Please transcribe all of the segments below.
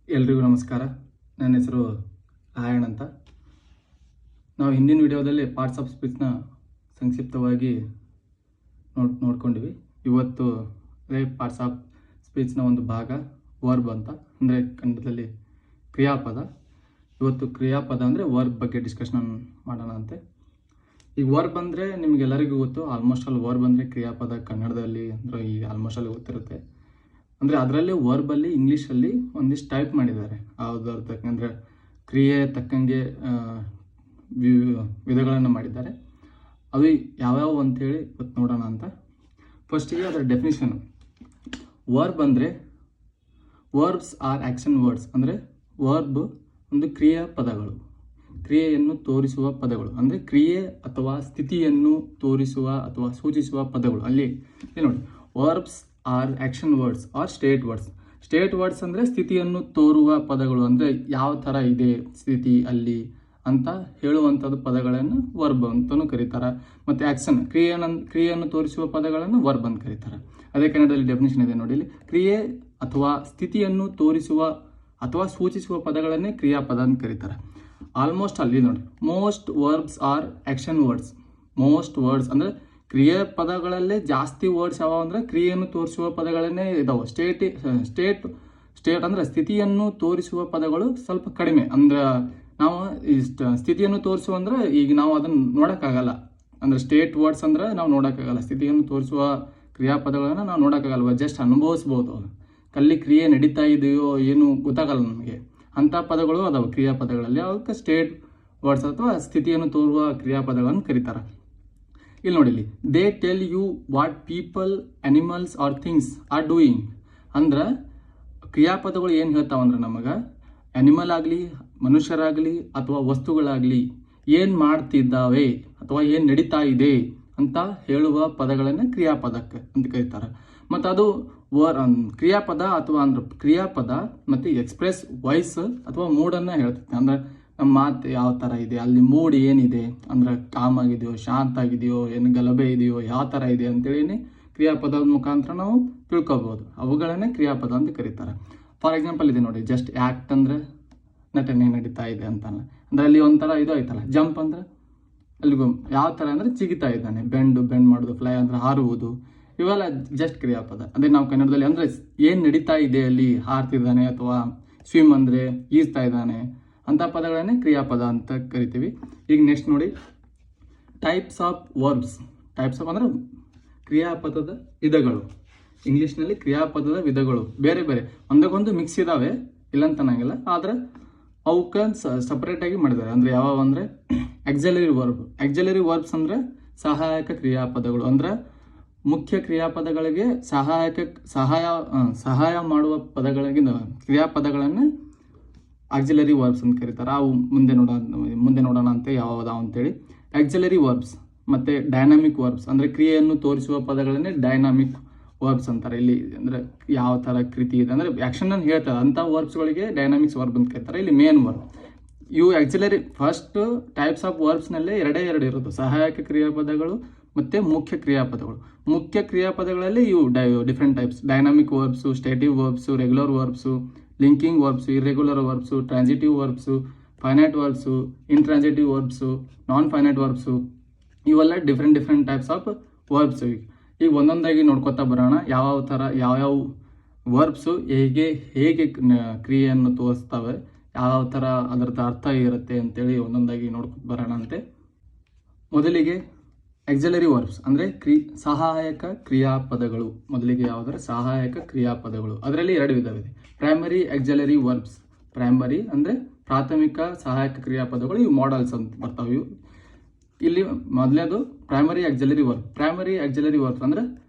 ಎಲ್ರಿಗೂ ನಮಸ್ಕಾರ. ನನ್ನ ಹೆಸರು ಆಯಣ್ ಅಂತ. ನಾವು ಹಿಂದಿನ ವಿಡಿಯೋದಲ್ಲಿ ಪಾರ್ಟ್ಸ್ ಆಫ್ ಸ್ಪೀಚ್ನ ಸಂಕ್ಷಿಪ್ತವಾಗಿ ನೋಡ್ಕೊಂಡಿವಿ. ಇವತ್ತು ಅದೇ ಪಾರ್ಟ್ಸ್ ಆಫ್ ಸ್ಪೀಚ್ನ ಒಂದು ಭಾಗ ವರ್ಬ್ ಅಂತ, ಅಂದರೆ ಕನ್ನಡದಲ್ಲಿ ಕ್ರಿಯಾಪದ. ಇವತ್ತು ಕ್ರಿಯಾಪದ ಅಂದರೆ ವರ್ಬ್ ಬಗ್ಗೆ ಡಿಸ್ಕಷನ್ ಮಾಡೋಣ ಅಂತೆ. ಈಗ ವರ್ಬ್ ಅಂದರೆ ನಿಮಗೆಲ್ಲರಿಗೂ ಗೊತ್ತು, ಆಲ್ಮೋಸ್ಟ್ ಆಲ್ ವರ್ಬ್ ಅಂದರೆ ಕ್ರಿಯಾಪದ ಕನ್ನಡದಲ್ಲಿ ಅಂದರೆ ಈಗ ಆಲ್ಮೋಸ್ಟ್ ಆಲ್ ಗೊತ್ತಿರುತ್ತೆ. ಅಂದರೆ ಅದರಲ್ಲಿ ವರ್ಬಲ್ಲಿ ಇಂಗ್ಲೀಷಲ್ಲಿ ಒಂದಿಷ್ಟು ಟೈಪ್ ಮಾಡಿದ್ದಾರೆ. ಯಾವುದ್ರ ತಕ್ಕಂದರೆ ಕ್ರಿಯೆ ತಕ್ಕಂಗೆ ವಿಧಗಳನ್ನು ಮಾಡಿದ್ದಾರೆ. ಅದು ಯಾವ್ಯಾವ ಅಂಥೇಳಿ ಇವತ್ತು ನೋಡೋಣ ಅಂತ. ಫಸ್ಟಿಗೆ ಅದರ ಡೆಫಿನಿಷನ್. ವರ್ಬ್ ಅಂದರೆ ವರ್ಬ್ಸ್ ಆರ್ ಆ್ಯಕ್ಷನ್ ವರ್ಡ್ಸ್. ಅಂದರೆ ವರ್ಬ್ ಒಂದು ಕ್ರಿಯಾ ಪದಗಳು, ಕ್ರಿಯೆಯನ್ನು ತೋರಿಸುವ ಪದಗಳು. ಅಂದರೆ ಕ್ರಿಯೆ ಅಥವಾ ಸ್ಥಿತಿಯನ್ನು ತೋರಿಸುವ ಅಥವಾ ಸೂಚಿಸುವ ಪದಗಳು. ಅಲ್ಲಿ ನೋಡಿ, verbs are action words are state words. State words ಅಂದರೆ ಸ್ಥಿತಿಯನ್ನು ತೋರುವ ಪದಗಳು, ಅಂದರೆ ಯಾವ ಥರ ಇದೆ ಸ್ಥಿತಿ ಅಲ್ಲಿ ಅಂತ ಹೇಳುವಂಥದ್ದು ಪದಗಳನ್ನು ವರ್ಬ್ ಅಂತಲೂ ಕರೀತಾರೆ. ಮತ್ತು ಆ್ಯಕ್ಷನ್ ಕ್ರಿಯೆಯನ್ನು ತೋರಿಸುವ ಪದಗಳನ್ನು ವರ್ಬ್ ಅಂತ ಕರೀತಾರೆ. ಅದೇ ಕನ್ನಡದಲ್ಲಿ ಡೆಫಿನೇಷನ್ ಇದೆ ನೋಡಿ. ಇಲ್ಲಿ ಕ್ರಿಯೆ ಅಥವಾ ಸ್ಥಿತಿಯನ್ನು ತೋರಿಸುವ ಅಥವಾ ಸೂಚಿಸುವ ಪದಗಳನ್ನೇ ಕ್ರಿಯಾಪದ ಅಂತ ಕರೀತಾರೆ. ಆಲ್ಮೋಸ್ಟ್ ಅಲ್ಲಿ ನೋಡಿ, most verbs are action words. Most words ಅಂದರೆ ಕ್ರಿಯೆ ಪದಗಳಲ್ಲೇ ಜಾಸ್ತಿ ವರ್ಡ್ಸ್ ಯಾವ ಅಂದರೆ ಕ್ರಿಯೆಯನ್ನು ತೋರಿಸುವ ಪದಗಳನ್ನೇ ಇದಾವೆ. ಸ್ಟೇಟ್ ಅಂದರೆ ಸ್ಥಿತಿಯನ್ನು ತೋರಿಸುವ ಪದಗಳು ಸ್ವಲ್ಪ ಕಡಿಮೆ. ಅಂದ್ರೆ ನಾವು ಈ ಸ್ಥಿತಿಯನ್ನು ತೋರಿಸುವ ಅಂದರೆ ಈಗ ನಾವು ಅದನ್ನು ನೋಡೋಕ್ಕಾಗಲ್ಲ. ಅಂದರೆ ಸ್ಟೇಟ್ ವರ್ಡ್ಸ್ ಅಂದರೆ ನಾವು ನೋಡೋಕ್ಕಾಗಲ್ಲ. ಸ್ಥಿತಿಯನ್ನು ತೋರಿಸುವ ಕ್ರಿಯಾಪದಗಳನ್ನು ನಾವು ನೋಡೋಕ್ಕಾಗಲ್ವ, ಜಸ್ಟ್ ಅನುಭವಿಸ್ಬೋದು. ಅಲ್ಲಿ ಕ್ರಿಯೆ ನಡೀತಾ ಇದೆಯೋ ಏನು ಗೊತ್ತಾಗಲ್ಲ ನಮಗೆ. ಅಂಥ ಪದಗಳು ಅದಾವೆ ಕ್ರಿಯಾಪದಗಳಲ್ಲಿ. ಅವಕ್ಕೆ ಸ್ಟೇಟ್ ವರ್ಡ್ಸ್ ಅಥವಾ ಸ್ಥಿತಿಯನ್ನು ತೋರುವ ಕ್ರಿಯಾಪದಗಳನ್ನು ಕರೀತಾರೆ. ಇಲ್ಲಿ ನೋಡಿ, ಇಲ್ಲಿ they tell you what people, animals or things are doing. ಅಂದ್ರೆ ಕ್ರಿಯಾಪದಗಳು ಏನು ಹೇಳ್ತಾವಂದ್ರೆ ನಮಗೆ ಅನಿಮಲ್ ಆಗಲಿ, ಮನುಷ್ಯರಾಗಲಿ ಅಥವಾ ವಸ್ತುಗಳಾಗಲಿ ಏನು ಮಾಡ್ತಿದ್ದಾವೆ ಅಥವಾ ಏನು ನಡೀತಾ ಇದೆ ಅಂತ ಹೇಳುವ ಪದಗಳನ್ನೇ ಕ್ರಿಯಾಪದಕ್ಕೆ ಅಂತ ಕರೀತಾರೆ. ಮತ್ತು ಅದು ಕ್ರಿಯಾಪದ ಅಥವಾ ಅಂದ್ರೆ ಕ್ರಿಯಾಪದ ಮತ್ತು ಎಕ್ಸ್ಪ್ರೆಸ್ ವಾಯ್ಸ್ ಅಥವಾ ಮೂಡನ್ನು ಹೇಳ್ತೈತೆ. ಅಂದ್ರೆ ನಮ್ಮ ಮಾತು ಯಾವ ಥರ ಇದೆ, ಅಲ್ಲಿ ಮೂಡ್ ಏನಿದೆ, ಅಂದ್ರೆ ಕಾಮ್ ಆಗಿದೆಯೋ, ಶಾಂತ ಆಗಿದೆಯೋ, ಏನು ಗಲಭೆ ಇದೆಯೋ, ಯಾವ ಥರ ಇದೆ ಅಂತೇಳಿ ಕ್ರಿಯಾಪದದ ಮುಖಾಂತರ ನಾವು ತಿಳ್ಕೊಬೋದು. ಅವುಗಳನ್ನೇ ಕ್ರಿಯಾಪದ ಅಂತ ಕರೀತಾರೆ. ಫಾರ್ ಎಕ್ಸಾಂಪಲ್ ಇದೆ ನೋಡಿ, ಜಸ್ಟ್ ಆ್ಯಕ್ಟ್ ಅಂದರೆ ನಟನೆ ನಡೀತಾ ಇದೆ ಅಂತಾನೆ. ಅಂದರೆ ಅಲ್ಲಿ ಒಂಥರ ಇದು ಆಯ್ತಲ್ಲ. ಜಂಪ್ ಅಂದರೆ ಅಲ್ಲಿಗೂ ಯಾವ ಥರ ಅಂದರೆ ಜಿಗಿತಾ ಇದ್ದಾನೆ. ಬೆಂಡ್ ಮಾಡೋದು, ಫ್ಲೈ ಅಂದರೆ ಹಾರುವುದು, ಇವೆಲ್ಲ ಜಸ್ಟ್ ಕ್ರಿಯಾಪದ. ಅದೇ ನಾವು ಕನ್ನಡದಲ್ಲಿ ಅಂದರೆ ಏನು ನಡೀತಾ ಇದೆ ಅಲ್ಲಿ, ಹಾರ್ತಿದ್ದಾನೆ ಅಥವಾ ಸ್ವಿಮ್ ಅಂದರೆ ಈಜ್ತಾ ಇದ್ದಾನೆ ಅಂಥ ಪದಗಳನ್ನೇ ಕ್ರಿಯಾಪದ ಅಂತ ಕರಿತೀವಿ. ಈಗ ನೆಕ್ಸ್ಟ್ ನೋಡಿ, types of verbs. Types of ಅಂದರೆ ಕ್ರಿಯಾಪದದ ವಿಧಗಳು. ಇಂಗ್ಲೀಷ್ನಲ್ಲಿ ಕ್ರಿಯಾಪದದ ವಿಧಗಳು ಬೇರೆ ಬೇರೆ, ಒಂದಕ್ಕೊಂದು ಮಿಕ್ಸ್ ಇದ್ದಾವೆ, ಇಲ್ಲಂತ ಅನ್ನಂಗಿಲ್ಲ. ಆದರೆ ಅವಕ್ಕೆ ಸಪ್ರೇಟಾಗಿ ಮಾಡಿದ್ದಾರೆ. ಅಂದರೆ ಯಾವ ಅಂದರೆ ಆಕ್ಸಿಲರಿ ವರ್ಬ್. ಆಕ್ಸಿಲರಿ ವರ್ಬ್ಸ್ ಅಂದರೆ ಸಹಾಯಕ ಕ್ರಿಯಾಪದಗಳು. ಅಂದರೆ ಮುಖ್ಯ ಕ್ರಿಯಾಪದಗಳಿಗೆ ಸಹಾಯ ಮಾಡುವ ಪದಗಳಿಗೆ ಕ್ರಿಯಾಪದಗಳನ್ನು ಆಕ್ಸಿಲರಿ ವರ್ಬ್ಸ್ ಅಂತ ಕರೀತಾರೆ. ಅವು ಮುಂದೆ ನೋಡೋಣ ಅಂತ ಯಾವ್ದು ಅಂತೇಳಿ. ಆಕ್ಸಿಲರಿ ವರ್ಬ್ಸ್ ಮತ್ತು ಡೈನಾಮಿಕ್ ವರ್ಬ್ಸ್ ಅಂದರೆ ಕ್ರಿಯೆಯನ್ನು ತೋರಿಸುವ ಪದಗಳನ್ನೇ ಡೈನಾಮಿಕ್ ವರ್ಬ್ಸ್ ಅಂತಾರೆ. ಇಲ್ಲಿ ಅಂದರೆ ಯಾವ ಥರ ಕೃತಿ ಇದೆ ಅಂದರೆ ಆ್ಯಕ್ಷನನ್ನು ಹೇಳ್ತಾರೆ, ಅಂಥ ವರ್ಬ್ಸ್ಗಳಿಗೆ ಡೈನಾಮಿಕ್ಸ್ ವರ್ಬ್ ಅಂತ ಕರೀತಾರೆ. ಇಲ್ಲಿ ಮೇನ್ ವರ್ಬ್ ಇವು ಆಕ್ಸಿಲರಿ. ಫಸ್ಟ್ ಟೈಪ್ಸ್ ಆಫ್ ವರ್ಬ್ಸ್ನಲ್ಲೇ ಎರಡು ಇರೋದು, ಸಹಾಯಕ ಕ್ರಿಯಾಪದಗಳು ಮತ್ತು ಮುಖ್ಯ ಕ್ರಿಯಾಪದಗಳು. ಮುಖ್ಯ ಕ್ರಿಯಾಪದಗಳಲ್ಲಿ ಇವು different types: dynamic verbs, stative verbs, regular verbs, linking verbs, irregular verbs, transitive verbs, finite verbs, intransitive verbs, non finite verbs. ಇವೆಲ್ಲ ಡಿಫ್ರೆಂಟ್ ಟೈಪ್ಸ್ ಆಫ್ ವರ್ಬ್ಸು. ಈಗ ಒಂದೊಂದಾಗಿ ನೋಡ್ಕೊತಾ ಬರೋಣ. ಯಾವ್ಯಾವ ವರ್ಬ್ಸು ಹೇಗೆ ಕ್ರಿಯೆಯನ್ನು ತೋರಿಸ್ತವೆ, ಯಾವ ಥರ ಅದರದ್ದು ಅರ್ಥ ಇರುತ್ತೆ ಅಂತೇಳಿ ಒಂದೊಂದಾಗಿ ನೋಡ್ಕೊತ ಬರೋಣ ಅಂತೆ. ಮೊದಲಿಗೆ ಆಕ್ಸಿಲರಿ ವರ್ಬ್ಸ್ ಅಂದರೆ ಸಹಾಯಕ ಕ್ರಿಯಾಪದಗಳು. ಮೊದಲಿಗೆ ಯಾವುದಾದ್ರೆ ಸಹಾಯಕ ಕ್ರಿಯಾಪದಗಳು. ಅದರಲ್ಲಿ ಎರಡು ವಿಧವಿದೆ: ಪ್ರೈಮರಿ ಆಕ್ಸಿಲರಿ ವರ್ಬ್ಸ್. ಪ್ರೈಮರಿ ಅಂದರೆ ಪ್ರಾಥಮಿಕ ಸಹಾಯಕ ಕ್ರಿಯಾಪದಗಳು. ಇವು ಮಾಡಲ್ಸ್ ಅಂತ ಬರ್ತಾವೆ. ಇವು ಇಲ್ಲಿ ಮೊದಲನೇದು primary auxiliary verb. Primary auxiliary verbs ಅಂದರೆ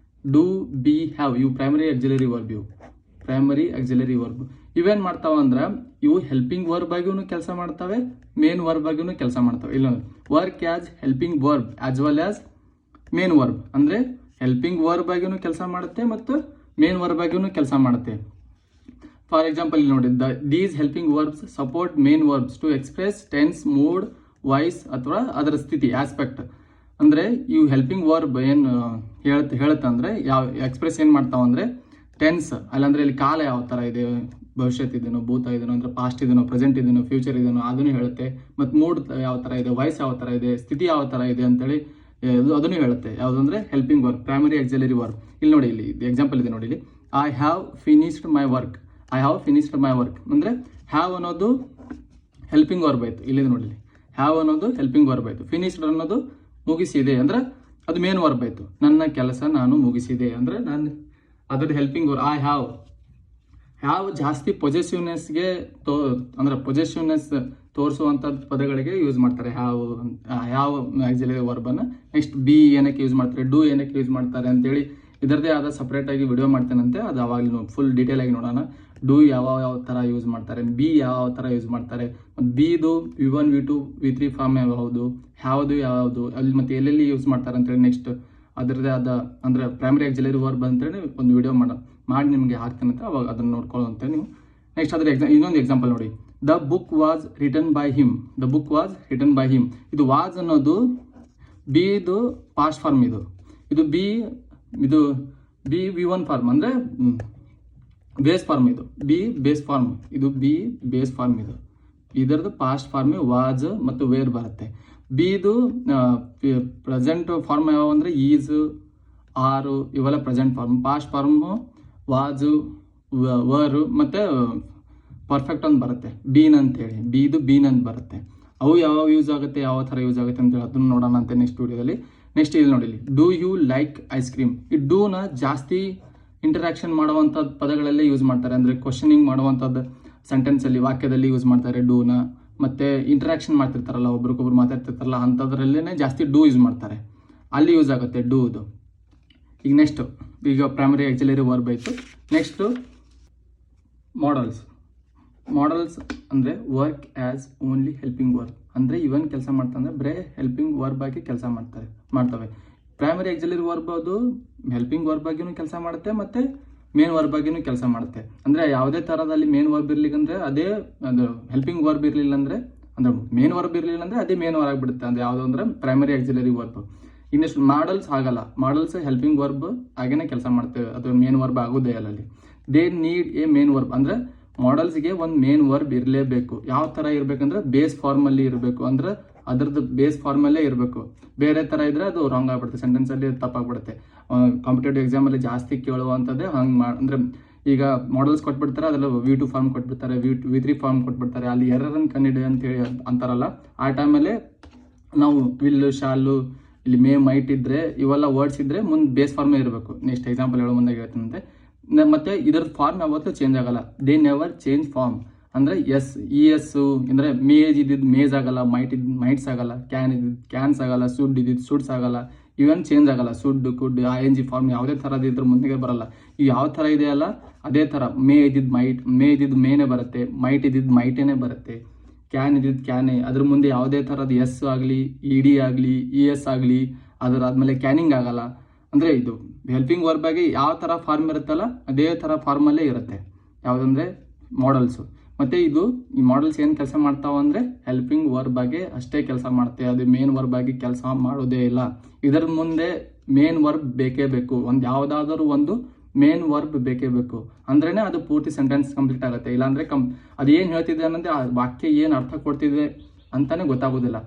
ಡೂ, ಬಿ, ಹ್ಯಾವ್. ಇವು ಪ್ರೈಮರಿ ಆಕ್ಸಿಲರಿ ವರ್ಬ್. ಇವು ಪ್ರೈಮರಿ ಆಕ್ಸಿಲರಿ ವರ್ಬ್ ಇವೇನು ಮಾಡ್ತಾವ ಅಂದ್ರೆ ಇವು ಹೆಲ್ಪಿಂಗ್ ವರ್ಬ್ ಆಗಿಯೂ ಕೆಲಸ ಮಾಡ್ತವೆ, ಮೇನ್ ವರ್ಬ್ ಆಗಿಯೂ ಕೆಲಸ ಮಾಡ್ತವೆ. ಇಲ್ಲ work as helping verb as well as main verb. ಅಂದರೆ ಹೆಲ್ಪಿಂಗ್ ವರ್ಬ್ ಆಗಿಯೂ ಕೆಲಸ ಮಾಡುತ್ತೆ ಮತ್ತು ಮೇನ್ ವರ್ಬ್ ಆಗಿಯೂ ಕೆಲಸ ಮಾಡುತ್ತೆ. ಫಾರ್ ಎಕ್ಸಾಂಪಲ್ ಇಲ್ಲಿ ನೋಡಿ, these helping verbs support main verbs to express tense, mood, voice ಅಥವಾ ಅದರ ಸ್ಥಿತಿ, ಆಸ್ಪೆಕ್ಟ್. ಅಂದರೆ ಇವು ಹೆಲ್ಪಿಂಗ್ ವರ್ಬ್ ಏನು ಹೇಳುತ್ತಂದ್ರೆ ಯಾವ ಎಕ್ಸ್ಪ್ರೆಸ್ ಏನು ಮಾಡ್ತಾವಂದರೆ ಟೆನ್ಸ್, ಅಲ್ಲಾಂದರೆ ಇಲ್ಲಿ ಕಾಲ ಯಾವ ಥರ ಇದೆ, ಭವಿಷ್ಯತ್ ಇದೆನೋ, ಭೂತ ಇದೆನೋ, ಅಂದರೆ ಪಾಸ್ಟ್ ಇದೆನೋ, ಪ್ರೆಸೆಂಟ್ ಇದೆನೋ, ಫ್ಯೂಚರ್ ಇದೆನೋ ಅದನ್ನು ಹೇಳುತ್ತೆ. ಮತ್ತು ಮೂಡ್ ಯಾವ ಥರ ಇದೆ, ವಾಯ್ಸ್ ಯಾವ ಥರ ಇದೆ, ಸ್ಥಿತಿ ಯಾವ ಥರ ಇದೆ ಅಂತೇಳಿ ಅದನ್ನು ಹೇಳುತ್ತೆ. ಯಾವುದಂದ್ರೆ helping work, primary auxiliary work. ಇಲ್ಲಿ ನೋಡಿ, ಇಲ್ಲಿ ಎಕ್ಸಾಂಪಲ್ ಇದೆ ನೋಡಿ, ಇಲ್ಲಿ I have finished my work. I have finished my work ಅಂದರೆ ಹ್ಯಾವ್ ಅನ್ನೋದು ಹೆಲ್ಪಿಂಗ್ ವರ್ಬ್ ಆಯಿತು. ಇಲ್ಲಿದೆ ನೋಡಿ, ಹ್ಯಾವ್ ಅನ್ನೋದು ಹೆಲ್ಪಿಂಗ್ ವರ್ಬ್ ಆಯಿತು. ಫಿನಿಶ್ಡ್ ಅನ್ನೋದು ಮುಗಿಸಿದೆ ಅಂದರೆ ಅದು ಮೇನ್ ವರ್ಬ್ ಆಯಿತು. ನನ್ನ ಕೆಲಸ ನಾನು ಮುಗಿಸಿದೆ ಅಂದರೆ ನಾನು ಅದ್ರದ್ದು ಹೆಲ್ಪಿಂಗ್ ವರ್ಬ್. ಐ ಹ್ಯಾವ್ ಜಾಸ್ತಿ ಪೊಸೆಸಿವ್ನೆಸ್ಗೆ ಅಂದರೆ ಪೊಸೆಸಿವ್ನೆಸ್ ತೋರಿಸುವಂಥದ್ದು ಪದಗಳಿಗೆ ಯೂಸ್ ಮಾಡ್ತಾರೆ ಹ್ಯಾವ್ ಆಕ್ಸಿಲರಿ ವರ್ಬನ್ನು. ನೆಕ್ಸ್ಟ್ ಬಿ ಏನಕ್ಕೆ ಯೂಸ್ ಮಾಡ್ತಾರೆ, ಡೂ ಏನಕ್ಕೆ ಯೂಸ್ ಮಾಡ್ತಾರೆ ಅಂತೇಳಿ ಇದರದೇ ಆದ ಸಪ್ರೇಟಾಗಿ ವಿಡಿಯೋ ಮಾಡ್ತೇನಂತೆ. ಅದು ಅವಾಗಲೂ ಫುಲ್ ಡೀಟೇಲ್ ಆಗಿ ನೋಡೋಣ. ಡೂ ಯಾವ ಥರ ಯೂಸ್ ಮಾಡ್ತಾರೆ, ಬಿ ಯಾವ ಥರ ಯೂಸ್ ಮಾಡ್ತಾರೆ, ಮತ್ತು ಬಿದು V1 V2 V3 ಫಾರ್ಮ್ ಯಾವುದು, ಯಾವುದು ಅಲ್ಲಿ ಮತ್ತು ಎಲ್ಲೆಲ್ಲಿ ಯೂಸ್ ಮಾಡ್ತಾರೆ ಅಂತೇಳಿ ನೆಕ್ಸ್ಟ್ ಅದರದೇ ಆದ ಅಂದರೆ ಪ್ರೈಮರಿ ಆಕ್ಸಿಲರಿ ವರ್ಬ್ ಅಂತೇಳಿ ಒಂದು ವಿಡಿಯೋ ಮಾಡಿ ನಿಮಗೆ ಹಾಕ್ತೇನೆ ಅಂತ. ಅವಾಗ ಅದನ್ನು ನೋಡ್ಕೊಳ್ಳುವಂತೆ ನೀವು. ನೆಕ್ಸ್ಟ್ ಅದ್ರ ಇನ್ನೊಂದು ಎಕ್ಸಾಂಪಲ್ ನೋಡಿ, the book was written by him. The book was written by him. ಇದು ವಾಸ್ ಅನ್ನೋದು ಬಿದು ಪಾಸ್ಟ್ ಫಾರ್ಮ್. ಇದು ಬಿ V1 ಫಾರ್ಮ್ ಅಂದರೆ ಬೇಸ್ ಫಾರ್ಮ್. ಇದು ಬಿ ಬೇಸ್ ಫಾರ್ಮ್. ಇದು ಬಿ ಬೇಸ್ ಫಾರ್ಮ್. ಇದರದ್ದು ಪಾಸ್ಟ್ ಫಾರ್ಮ್ ವಾಜ್ ಮತ್ತು ವೇರ್ ಬರುತ್ತೆ. ಬಿದು ಪ್ರೆಸೆಂಟ್ ಫಾರ್ಮ್ ಯಾವ ಅಂದರೆ ಈಸ್, ಆರು ಇವೆಲ್ಲ present form. Past form was, were ಮತ್ತು ಪರ್ಫೆಕ್ಟ್ ಅಂತ ಬರುತ್ತೆ, ಬೀನ್ ಅಂತೇಳಿ. ಬಿದು ಬೀನ್ ಅಂತ ಬರುತ್ತೆ. ಅವು ಯಾವ ಯೂಸ್ ಆಗುತ್ತೆ, ಯಾವ ಥರ ಯೂಸ್ ಆಗುತ್ತೆ ಅಂತೇಳಿ ಅದನ್ನು ನೋಡೋಣ ಅಂತ ನೆಕ್ಸ್ಟ್ ವಿಡಿಯೋದಲ್ಲಿ. ನೆಕ್ಸ್ಟ್ ಇಲ್ಲಿ ನೋಡಿ, do you like ice cream. ಈ ಡೂನ ಜಾಸ್ತಿ ಇಂಟರಾಕ್ಷನ್ ಮಾಡುವಂಥದ್ದು ಪದಗಳಲ್ಲೇ ಯೂಸ್ ಮಾಡ್ತಾರೆ. ಅಂದರೆ ಕ್ವಶನಿಂಗ್ ಮಾಡುವಂಥದ್ದು ಸೆಂಟೆನ್ಸಲ್ಲಿ, ವಾಕ್ಯದಲ್ಲಿ ಯೂಸ್ ಮಾಡ್ತಾರೆ ಡೂನ. ಮತ್ತು ಇಂಟರಾಕ್ಷನ್ ಮಾಡ್ತಿರ್ತಾರಲ್ಲ, ಒಬ್ರಿಗೊಬ್ರು ಮಾತಾಡ್ತಿರ್ತಾರಲ್ಲ, ಅಂಥದ್ರಲ್ಲೇ ಜಾಸ್ತಿ ಡೂ ಯೂಸ್ ಮಾಡ್ತಾರೆ. ಅಲ್ಲಿ ಯೂಸ್ ಆಗುತ್ತೆ ಡೂದು. ಈಗ ನೆಕ್ಸ್ಟು, ಈಗ ಪ್ರೈಮರಿ ಆಕ್ಸಿಲರಿ ವರ್ಬ್ ಆಯಿತು. ನೆಕ್ಸ್ಟು ಮಾಡಲ್ಸ್ ಅಂದರೆ work as only helping work. ಅಂದರೆ ಇವನ್ ಕೆಲಸ ಮಾಡ್ತಂದ್ರೆ ಬರೇ ಹೆಲ್ಪಿಂಗ್ ವರ್ಬ್ ಆಗಿ ಕೆಲಸ ಮಾಡ್ತವೆ. ಪ್ರೈಮರಿ ಆಕ್ಸಿಲರಿ ವರ್ಬ್ ಅದು ಹೆಲ್ಪಿಂಗ್ ವರ್ಬ್ ಆಗಿನೂ ಕೆಲಸ ಮಾಡುತ್ತೆ ಮತ್ತು ಮೇನ್ ವರ್ಬ್ ಆಗಿನೂ ಕೆಲಸ ಮಾಡುತ್ತೆ. ಅಂದರೆ ಯಾವುದೇ ಥರದಲ್ಲಿ ಮೇನ್ ವರ್ಬ್ ಇರ್ಲಿಕ್ಕಂದ್ರೆ ಅದೇ ಅದು ಹೆಲ್ಪಿಂಗ್ ವರ್ಬ್ ಇರಲಿಲ್ಲ ಅಂದರೆ ಮೇನ್ ವರ್ಬ್ ಇರಲಿಲ್ಲ ಅಂದರೆ ಅದೇ ಮೇನ್ ವರ್ಬ್ ಆಗಿಬಿಡುತ್ತೆ. ಅಂದರೆ ಯಾವುದು ಅಂದರೆ ಪ್ರೈಮರಿ ಆಕ್ಸಿಲರಿ ವರ್ಬ್. ಇನ್ನೆಷ್ಟು ಮಾಡಲ್ಸ್ ಆಗಲ್ಲ, ಮಾಡಲ್ಸ್ ಹೆಲ್ಪಿಂಗ್ ವರ್ಬ್ ಆಗೇನೆ ಕೆಲಸ ಮಾಡ್ತೇವೆ, ಅದು ಮೇನ್ ವರ್ಬ್ ಆಗೋದೇ ಅಲ್ಲ ಅಲ್ಲಿ. They need A main verb ಅಂದರೆ ಮಾಡಲ್ಸ್ಗೆ ಒಂದು ಮೇನ್ ವರ್ಬ್ ಇರಲೇಬೇಕು. ಯಾವ ಥರ ಇರಬೇಕಂದ್ರೆ ಬೇಸ್ ಫಾರ್ಮಲ್ಲಿ ಇರಬೇಕು. ಅಂದರೆ ಅದರದ್ದು ಬೇಸ್ ಫಾರ್ಮಲ್ಲೇ ಇರಬೇಕು. ಬೇರೆ ಥರ ಇದ್ರೆ ಅದು ರಾಂಗ್ ಆಗಿಬಿಡುತ್ತೆ, ಸೆಂಟೆನ್ಸಲ್ಲಿ ತಪ್ಪಾಗ್ಬಿಡುತ್ತೆ. ಕಾಂಪಿಟೇಟಿವ್ ಎಕ್ಸಾಮಲ್ಲಿ ಜಾಸ್ತಿ ಕೇಳುವಂಥದ್ದೇ ಹಂಗೆ ಅಂದರೆ ಈಗ ಮಾಡಲ್ಸ್ ಕೊಟ್ಬಿಡ್ತಾರೆ, ಅದರಲ್ಲಿ V2 ಫಾರ್ಮ್ ಕೊಟ್ಬಿಡ್ತಾರೆ, V3 ಫಾರ್ಮ್ ಕೊಟ್ಬಿಡ್ತಾರೆ. ಅಲ್ಲಿ ಎರರನ್ನು ಕಂಡಿಡಿ ಅಂತೇಳಿ ಅಂತಾರಲ್ಲ, ಆ ಟೈಮಲ್ಲೇ ನಾವು ವಿಲ್ಲು, ಶಾಲು, ಇಲ್ಲಿ ಮೇ, ಮೈಟ್ ಇದ್ದರೆ ಇವೆಲ್ಲ ವರ್ಡ್ಸ್ ಇದ್ದರೆ ಮುಂದೆ ಬೇಸ್ ಫಾರ್ಮೇ ಇರಬೇಕು. ನೆಕ್ಸ್ಟ್ ಎಕ್ಸಾಂಪಲ್ ಹೇಳೋ ಮುಂದೆ ಹೇಳ್ತೀನಂತೆ. ಮತ್ತು ಇದ್ರದ್ದು ಫಾರ್ಮ್ ಯಾವತ್ತೂ ಚೇಂಜ್ ಆಗಲ್ಲ. They never change form. ಅಂದರೆ ES ಅಂದರೆ ಮೇಜ್ ಇದ್ದಿದ್ದು ಮೇಜ್ ಆಗಲ್ಲ, ಮೈಟ್ಸ್ ಆಗಲ್ಲ, ಕ್ಯಾನ್ಸ್ ಆಗಲ್ಲ, ಸುಡ್ ಇದ್ದಿದ್ದು ಸುಡ್ಸ್ ಆಗಲ್ಲ. ಇವನ್ ಚೇಂಜ್ ಆಗಲ್ಲ. ಸುಡ್, ಕುಡ್, ING ಫಾರ್ಮ್ ಯಾವುದೇ ಥರದ್ದು ಇದ್ರ ಮುಂದೆ ಬರಲ್ಲ. ಈಗ ಯಾವ ಥರ ಇದೆಯಲ್ಲ ಅದೇ ಥರ ಮೇ ಇದ್ದಿದ್ದು ಮೇನೇ ಬರುತ್ತೆ, ಮೈಟ್ ಇದ್ದಿದ್ದು ಮೈಟೇನೆ ಬರುತ್ತೆ, ಕ್ಯಾನ್ ಇದ್ದಿದ್ದು ಕ್ಯಾನೇ. ಅದ್ರ ಮುಂದೆ ಯಾವುದೇ ಥರದ್ದು ಎಸ್ ಆಗಲಿ, ED ಆಗಲಿ, ES ಆಗಲಿ ಅದರಾದ್ಮೇಲೆ ಕ್ಯಾನಿಂಗ್ ಆಗಲ್ಲ. ಅಂದರೆ ಇದು ಹೆಲ್ಪಿಂಗ್ ವರ್ಬ್ ಆಗಿ ಯಾವ ಥರ ಫಾರ್ಮ್ ಇರುತ್ತಲ್ಲ ಅದೇ ಥರ ಫಾರ್ಮಲ್ಲೇ ಇರುತ್ತೆ. ಯಾವುದಂದರೆ ಮಾಡಲ್ಸು. ಮತ್ತು ಈ ಮಾಡಲ್ಸ್ ಏನು ಕೆಲಸ ಮಾಡ್ತಾವೆ ಅಂದರೆ ಹೆಲ್ಪಿಂಗ್ ವರ್ಬ್ ಆಗಿ ಅಷ್ಟೇ ಕೆಲಸ ಮಾಡುತ್ತೆ, ಅದು ಮೇನ್ ವರ್ಬ್ ಆಗಿ ಕೆಲಸ ಮಾಡೋದೇ ಇಲ್ಲ. ಇದರ ಮುಂದೆ ಮೇನ್ ವರ್ಬ್ ಬೇಕೇ ಬೇಕು. ಯಾವುದಾದ್ರೂ ಒಂದು ಮೇನ್ ವರ್ಬ್ ಬೇಕೇ ಬೇಕು ಅಂದ್ರೇ ಅದು ಪೂರ್ತಿ ಸೆಂಟೆನ್ಸ್ ಕಂಪ್ಲೀಟ್ ಆಗುತ್ತೆ. ಇಲ್ಲಾಂದರೆ ಅದು ಏನು ಹೇಳ್ತಿದೆ ಅನ್ನೋದೇ ಆ ವಾಕ್ಯ ಏನು ಅರ್ಥ ಕೊಡ್ತಿದೆ ಅಂತಲೇ ಗೊತ್ತಾಗೋದಿಲ್ಲ.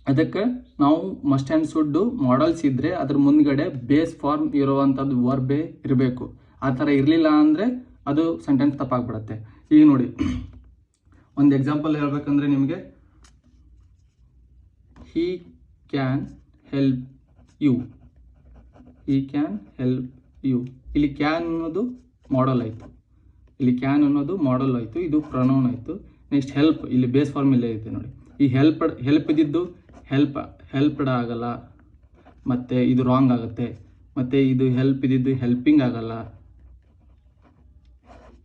ಅದಕ್ಕೆ ನಾವು ಮಸ್ಟ್ ಆ್ಯಂಡ್ ಶುಡ್ ಮಾಡಲ್ಸ್ ಇದ್ದರೆ ಅದ್ರ ಮುಂದ್ಗಡೆ ಬೇಸ್ ಫಾರ್ಮ್ ಇರುವಂಥದ್ದು ವರ್ಬೇ ಇರಬೇಕು. ಆ ಥರ ಇರಲಿಲ್ಲ ಅಂದರೆ ಅದು ಸೆಂಟೆನ್ಸ್ ತಪ್ಪಾಗ್ಬಿಡುತ್ತೆ. ಈಗ ನೋಡಿ, ಒಂದು ಎಕ್ಸಾಂಪಲ್ ಹೇಳ್ಬೇಕಂದ್ರೆ ನಿಮಗೆ, ಹಿ ಕ್ಯಾನ್ ಹೆಲ್ಪ್ ಯು. ಇಲ್ಲಿ ಕ್ಯಾನ್ ಅನ್ನೋದು ಮಾಡಲ್ ಆಯಿತು, ಇದು ಪ್ರೊನೌನ್ ಆಯಿತು. ನೆಕ್ಸ್ಟ್ ಹೆಲ್ಪ್, ಇಲ್ಲಿ ಬೇಸ್ ಫಾರ್ಮ್ ಇಲ್ಲೇ ಐತೆ ನೋಡಿ. ಈ ಹೆಲ್ಪ್ ಇದ್ದಿದ್ದು ಹೆಲ್ಪ್ಡ್ ಆಗಲ್ಲ, ಮತ್ತು ಇದು ರಾಂಗ್ ಆಗುತ್ತೆ. ಮತ್ತು ಇದು ಹೆಲ್ಪ್ ಇದ್ದಿದ್ದು ಹೆಲ್ಪಿಂಗ್ ಆಗಲ್ಲ,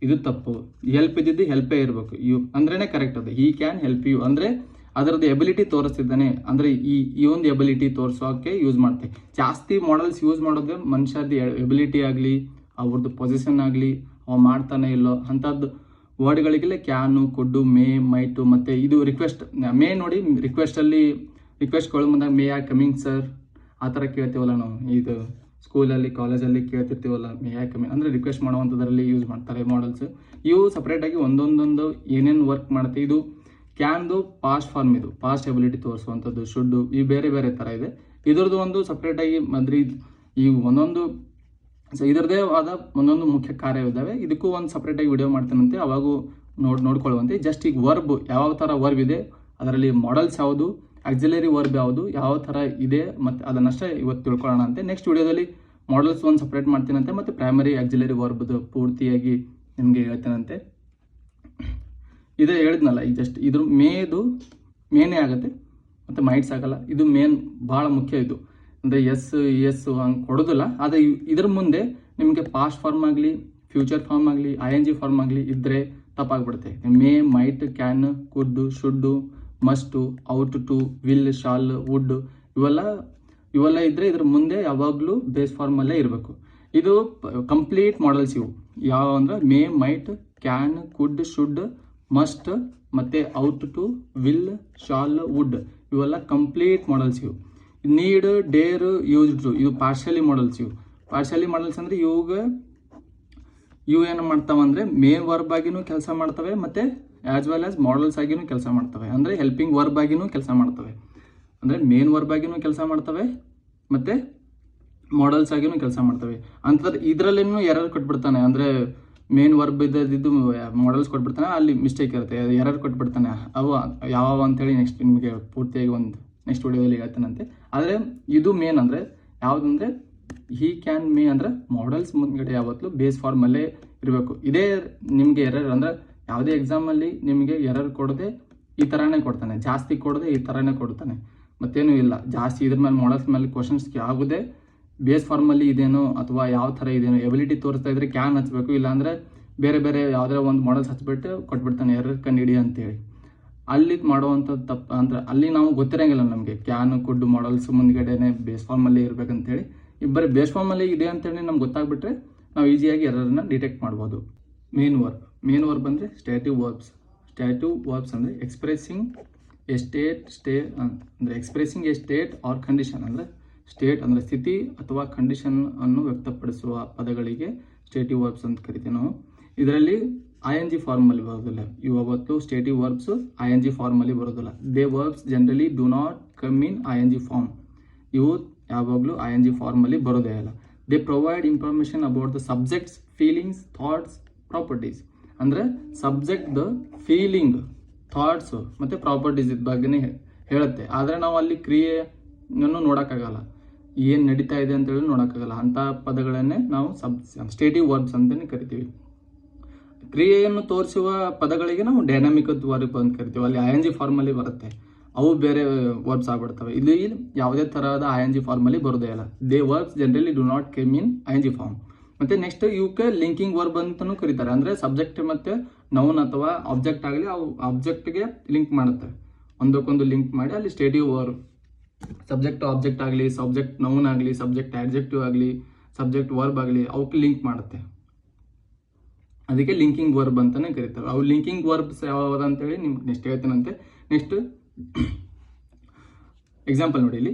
ಇದು ತಪ್ಪು. ಹೆಲ್ಪ್ ಇದ್ದಿದ್ದು ಹೆಲ್ಪೇ ಇರಬೇಕು. ಯು ಅಂದ್ರೇ ಕರೆಕ್ಟ್. ಅದು ಹಿ ಕ್ಯಾನ್ ಹೆಲ್ಪ್ ಯು ಅಂದರೆ ಅದರದ್ದು ಎಬಿಲಿಟಿ ತೋರಿಸ್ತಿದ್ದಾನೆ, ಅಂದರೆ ಈ ಒಂದು ಎಬಿಲಿಟಿ ತೋರಿಸೋಕೆ ಯೂಸ್ ಮಾಡ್ತೆ. ಜಾಸ್ತಿ ಮಾಡಲ್ಸ್ ಯೂಸ್ ಮಾಡೋದೇ ಮನುಷ್ಯದ ಎಬಿಲಿಟಿ ಆಗಲಿ, ಅವ್ರದ್ದು ಪೊಸಿಷನ್ ಆಗಲಿ, ಅವ ಮಾಡ್ತಾನೆ ಇಲ್ಲೋ ಅಂಥದ್ದು ವರ್ಡ್ಗಳಿಗೆಲ್ಲ ಕ್ಯಾನು, ಕುಡ್ಡು, ಮೇ, ಮೈಟು. ಮತ್ತು ಇದು ರಿಕ್ವೆಸ್ಟ್, ಮೇ ನೋಡಿ, ರಿಕ್ವೆಸ್ಟ್ ಕೇಳೋ ಮುಂದಾಗ ಮೇ ಆರ್ ಕಮಿಂಗ್ ಸರ್ ಆ ಥರ ಕೇಳ್ತೀವಲ್ಲ ನಾವು. ಇದು ಸ್ಕೂಲಲ್ಲಿ ಕಾಲೇಜಲ್ಲಿ ಕೇಳ್ತಿರ್ತೀವಲ್ಲ ಮೇ ಐ ಕಮ್ ಇನ್ ಅಂದರೆ ರಿಕ್ವೆಸ್ಟ್ ಮಾಡುವಂಥದ್ರಲ್ಲಿ ಯೂಸ್ ಮಾಡ್ತಾರೆ ಮಾಡಲ್ಸ್. ಇವು ಸಪ್ರೇಟಾಗಿ ಒಂದೊಂದೊಂದು ಏನೇನು ವರ್ಕ್ ಮಾಡುತ್ತೆ. ಇದು ಕ್ಯಾನ್ದು ಪಾಸ್ಟ್ ಫಾರ್ಮ್, ಇದು ಪಾಸ್ಟ್ ಎಬಿಲಿಟಿ ತೋರಿಸುವಂಥದ್ದು, ಶುಡ್ಡು, ಈ ಬೇರೆ ಬೇರೆ ಥರ ಇದೆ. ಇದರದ್ದು ಒಂದು ಸಪ್ರೇಟಾಗಿ ಮದ್ರಿ ಈ ಒಂದೊಂದು ಇದರದೇ ಆದ ಒಂದೊಂದು ಮುಖ್ಯ ಕಾರ್ಯವಿದ್ದಾವೆ. ಇದಕ್ಕೂ ಒಂದು ಸಪ್ರೇಟಾಗಿ ವಿಡಿಯೋ ಮಾಡ್ತಾನಂತೆ, ಅವಾಗೂ ನೋಡ್ಕೊಳ್ಳುವಂತೆ. ಜಸ್ಟ್ ಈಗ ವರ್ಬ್ ಯಾವ ಥರ ವರ್ಬ್ ಇದೆ, ಅದರಲ್ಲಿ ಮಾಡಲ್ಸ್ ಯಾವುದು, ಆಕ್ಸಿಲರಿ ವರ್ಬ್ ಯಾವುದು, ಯಾವ ಥರ ಇದೆ, ಮತ್ತು ಅದನ್ನಷ್ಟೇ ಇವತ್ತು ತಿಳ್ಕೊಳ್ಳೋಣ ಅಂತೆ. ನೆಕ್ಸ್ಟ್ ವಿಡಿಯೋದಲ್ಲಿ ಮಾಡಲ್ಸ್ ಒಂದು ಸಪ್ರೇಟ್ ಮಾಡ್ತೀನಂತೆ, ಮತ್ತು ಪ್ರೈಮರಿ ಆಕ್ಸಿಲರಿ ವರ್ಬ್ದು ಪೂರ್ತಿಯಾಗಿ ನಿಮಗೆ ಹೇಳ್ತೇನಂತೆ. ಇದೇ ಹೇಳಿದ್ನಲ್ಲ ಈಗ ಜಸ್ಟ್ ಇದ್ರ ಮೇನೇ ಆಗುತ್ತೆ ಮತ್ತು ಮೈಟ್ಸ್ ಆಗಲ್ಲ. ಇದು ಮೇನ್ ಭಾಳ ಮುಖ್ಯ. ಇದು ಅಂದರೆ ಎಸ್ ಹಂಗೆ ಕೊಡೋದಿಲ್ಲ. ಆದರೆ ಇದ್ರ ಮುಂದೆ ನಿಮಗೆ ಪಾಸ್ಟ್ ಫಾರ್ಮ್ ಆಗಲಿ, ಫ್ಯೂಚರ್ ಫಾರ್ಮ್ ಆಗಲಿ, ING ಫಾರ್ಮ್ ಆಗಲಿ ಇದ್ದರೆ ತಪ್ಪಾಗ್ಬಿಡುತ್ತೆ. May, might, can, could, should, must, ought to, will, shall, would ಇವೆಲ್ಲ ಇದ್ದರೆ ಇದ್ರ ಮುಂದೆ ಯಾವಾಗಲೂ ಬೇಸ್ ಫಾರ್ಮಲ್ಲೇ ಇರಬೇಕು. ಇದು ಕಂಪ್ಲೀಟ್ ಮಾಡಲ್ಸ್. ಇವು ಯಾವ ಅಂದರೆ may, might, can, could, should, must ಮತ್ತು ought to, will, shall, would ಇವೆಲ್ಲ ಕಂಪ್ಲೀಟ್ ಮಾಡಲ್ಸ್. ಇವು ನೀಡ್, ಡೇರ್, ಯೂಸ್ಡ್ ಟು ಇವು ಪಾರ್ಷಲಿ ಮಾಡಲ್ಸ್. ಇವು ಪಾರ್ಷಲಿ ಮಾಡಲ್ಸ್ ಅಂದರೆ ಇವು ಏನು ಮಾಡ್ತಾವೆ ಅಂದರೆ ಮೇನ್ ವರ್ಬ್ ಆಗಿನೂ ಕೆಲಸ ಮಾಡ್ತವೆ ಮತ್ತು ಆ್ಯಸ್ ವೆಲ್ ಆಸ್ ಮಾಡಲ್ಸ್ ಆಗಿನೂ ಕೆಲಸ ಮಾಡ್ತವೆ. ಅಂದರೆ ಹೆಲ್ಪಿಂಗ್ ವರ್ಬ್ ಆಗಿನೂ ಕೆಲಸ ಮಾಡ್ತವೆ. ಅಂದರೆ ಮೇನ್ ವರ್ಬ್ ಆಗಿನೂ ಕೆಲಸ ಮಾಡ್ತವೆ ಮತ್ತು ಮಾಡಲ್ಸ್ ಆಗಿನೂ ಕೆಲಸ ಮಾಡ್ತವೆ. ಅಂಥದ್ದು ಇದರಲ್ಲೇನೂ ಎರರ್ ಕೊಟ್ಬಿಡ್ತಾನೆ. ಅಂದರೆ ಮೇನ್ ವರ್ಬ್ ಇದ್ದು ಮಾಡಲ್ಸ್ ಕೊಟ್ಬಿಡ್ತಾನೆ, ಅಲ್ಲಿ ಮಿಸ್ಟೇಕ್ ಇರುತ್ತೆ, ಎರರ್ ಕೊಟ್ಬಿಡ್ತಾನೆ. ಅವು ಯಾವ ಅಂತೇಳಿ ನೆಕ್ಸ್ಟ್ ನಿಮಗೆ ಪೂರ್ತಿಯಾಗಿ ಒಂದು ನೆಕ್ಸ್ಟ್ ವಿಡಿಯೋದಲ್ಲಿ ಹೇಳ್ತಾನಂತೆ. ಆದರೆ ಇದು ಮೇನ್ ಅಂದರೆ ಯಾವುದಂದರೆ ಹಿ ಕ್ಯಾನ್ ಮೇ ಅಂದರೆ ಮಾಡಲ್ಸ್ ಮುಂದ್ಗಡೆ ಯಾವತ್ತೂ ಬೇಸ್ ಫಾರ್ಮಲ್ಲೇ ಇರಬೇಕು. ಇದೇ ನಿಮಗೆ ಎರರ್ ಅಂದರೆ ಯಾವುದೇ ಎಕ್ಸಾಮಲ್ಲಿ ನಿಮಗೆ ಎರರ್ ಕೊಡದೆ ಈ ಥರನೇ ಕೊಡ್ತಾನೆ, ಜಾಸ್ತಿ ಕೊಡದೆ ಈ ಥರನೇ ಕೊಡ್ತಾನೆ, ಮತ್ತೇನೂ ಇಲ್ಲ ಜಾಸ್ತಿ. ಇದ್ರ ಮೇಲೆ ಮಾಡಲ್ಸ್ ಮೇಲೆ ಕ್ವಶನ್ಸ್ ಯಾವುದೇ ಬೇಸ್ ಫಾರ್ಮಲ್ಲಿ ಇದೇನೋ ಅಥವಾ ಯಾವ ಥರ ಇದೇನೋ ಎಬಿಲಿಟಿ ತೋರಿಸ್ತಾ ಇದ್ರೆ ಕ್ಯಾನ್ ಹಚ್ಚಬೇಕು, ಇಲ್ಲಾಂದರೆ ಬೇರೆ ಬೇರೆ ಯಾವುದೇ ಒಂದು ಮಾಡಲ್ಸ್ ಹಚ್ಬಿಟ್ಟು ಕೊಟ್ಬಿಡ್ತಾನೆ ಎರರ್ ಕಂಡಿಡಿ ಅಂತೇಳಿ. ಅಲ್ಲಿ ಮಾಡುವಂಥದ್ದು ತಪ್ಪು ಅಂದರೆ ಅಲ್ಲಿ ನಾವು ಗೊತ್ತಿರೋಂಗಿಲ್ಲ ನಮಗೆ ಕ್ಯಾನ್, ಕುಡ್, ಮಾಡಲ್ಸ್ ಮುಂದ್ಗಡೆನೆ ಬೇಸ್ ಫಾರ್ಮಲ್ಲಿ ಇರಬೇಕಂತೇಳಿ. ಬರೀ ಬೇಸ್ ಫಾರ್ಮಲ್ಲಿ ಇದೆ ಅಂತೇಳಿ ನಮ್ಗೆ ಗೊತ್ತಾಗ್ಬಿಟ್ರೆ ನಾವು ಈಸಿಯಾಗಿ ಎರರನ್ನು ಡಿಟೆಕ್ಟ್ ಮಾಡ್ಬೋದು. ಮೇನ್ ವರ್ಬ್ ಅಂದರೆ ಸ್ಟ್ಯಾಟಿವ್ ವರ್ಬ್ಸ್ ಅಂದರೆ expressing a state or condition. ಅಂದರೆ ಸ್ಟೇಟ್ ಅಂದರೆ ಸ್ಥಿತಿ ಅಥವಾ ಕಂಡೀಷನ್ ಅನ್ನು ವ್ಯಕ್ತಪಡಿಸುವ ಪದಗಳಿಗೆ ಸ್ಟೇಟಿವ್ ವರ್ಬ್ಸ್ ಅಂತ ಕರಿತೀವಿ ನಾವು. ಇದರಲ್ಲಿ ING ಫಾರ್ಮಲ್ಲಿ ಬರೋದಿಲ್ಲ. ಇವತ್ತು ಸ್ಟೇಟಿವ್ ವರ್ಬ್ಸ್ ING ಫಾರ್ಮಲ್ಲಿ ಬರೋದಿಲ್ಲ. They verbs generally do not come in ING form. ಇವು ಯಾವಾಗಲೂ ING ಫಾರ್ಮಲ್ಲಿ ಬರೋದೇ ಇಲ್ಲ. They provide information about the subjects, feelings, thoughts, properties. ಅಂದರೆ ಸಬ್ಜೆಕ್ಟ್ದು ಫೀಲಿಂಗ್, ಥಾಟ್ಸು ಮತ್ತು ಪ್ರಾಪರ್ಟೀಸ್ ಇದ್ದ ಬಗ್ಗೆನೇ ಹೇಳುತ್ತೆ. ಆದರೆ ನಾವು ಅಲ್ಲಿ ಕ್ರಿಯೆಯನ್ನು ನೋಡೋಕ್ಕಾಗಲ್ಲ, ಏನು ನಡೀತಾ ಇದೆ ಅಂತೇಳಿ ನೋಡೋಕ್ಕಾಗಲ್ಲ. ಅಂಥ ಪದಗಳನ್ನೇ ನಾವು ಸ್ಟೇಟಿವ್ ವರ್ಬ್ಸ್ ಅಂತಲೇ ಕರಿತೀವಿ. ಕ್ರಿಯೆಯನ್ನು ತೋರಿಸುವ ಪದಗಳಿಗೆ ನಾವು ಡೈನಾಮಿಕ್ ವರ್ಬ್ ಅಂತ ಕರಿತೀವಿ. ಅಲ್ಲಿ ING ಫಾರ್ಮಲ್ಲಿ ಬರುತ್ತೆ, ಅವು ಬೇರೆ ವರ್ಬ್ಸ್ ಆಗ್ಬಿಡ್ತವೆ. ಇಲ್ಲಿ ಯಾವುದೇ ಥರದ ING ಫಾರ್ಮಲ್ಲಿ ಬರೋದೇ ಇಲ್ಲ. They verbs generally do not come in ING form. ಮತ್ತು ನೆಕ್ಸ್ಟ್ ಇವಕ್ಕೆ ಲಿಂಕಿಂಗ್ ವರ್ಬ್ ಅಂತಲೂ ಕರೀತಾರೆ. ಅಂದರೆ ಸಬ್ಜೆಕ್ಟ್ ಮತ್ತು ನೌನ್ ಅಥವಾ ಆಬ್ಜೆಕ್ಟ್ ಆಗಲಿ ಅವು ಆಬ್ಜೆಕ್ಟ್ಗೆ ಲಿಂಕ್ ಮಾಡುತ್ತೆ, ಒಂದಕ್ಕೊಂದು ಲಿಂಕ್ ಮಾಡಿ ಅಲ್ಲಿ ಸ್ಟೇಟಿವ್ ವರ್ಬ್. ಸಬ್ಜೆಕ್ಟ್ ಆಬ್ಜೆಕ್ಟ್ ಆಗಲಿ, ಸಬ್ಜೆಕ್ಟ್ ನೌನ್ ಆಗಲಿ, ಸಬ್ಜೆಕ್ಟ್ ಆಡ್ಜೆಕ್ಟಿವ್ ಆಗಲಿ, ಸಬ್ಜೆಕ್ಟ್ ವರ್ಬ್ ಆಗಲಿ ಅವಕ್ಕೆ ಲಿಂಕ್ ಮಾಡುತ್ತೆ. ಅದಕ್ಕೆ ಲಿಂಕಿಂಗ್ ವರ್ಬ್ ಅಂತಲೇ ಕರೀತಾರೆ. ಅವು ಲಿಂಕಿಂಗ್ ವರ್ಬ್ಸ್ ಯಾವ್ದು ಅಂತೇಳಿ ನಿಮ್ಗೆ ನೆಕ್ಸ್ಟ್ ಹೇಳ್ತೇನಂತೆ. ನೆಕ್ಸ್ಟ್ ಎಕ್ಸಾಂಪಲ್ ನೋಡಿ ಇಲ್ಲಿ,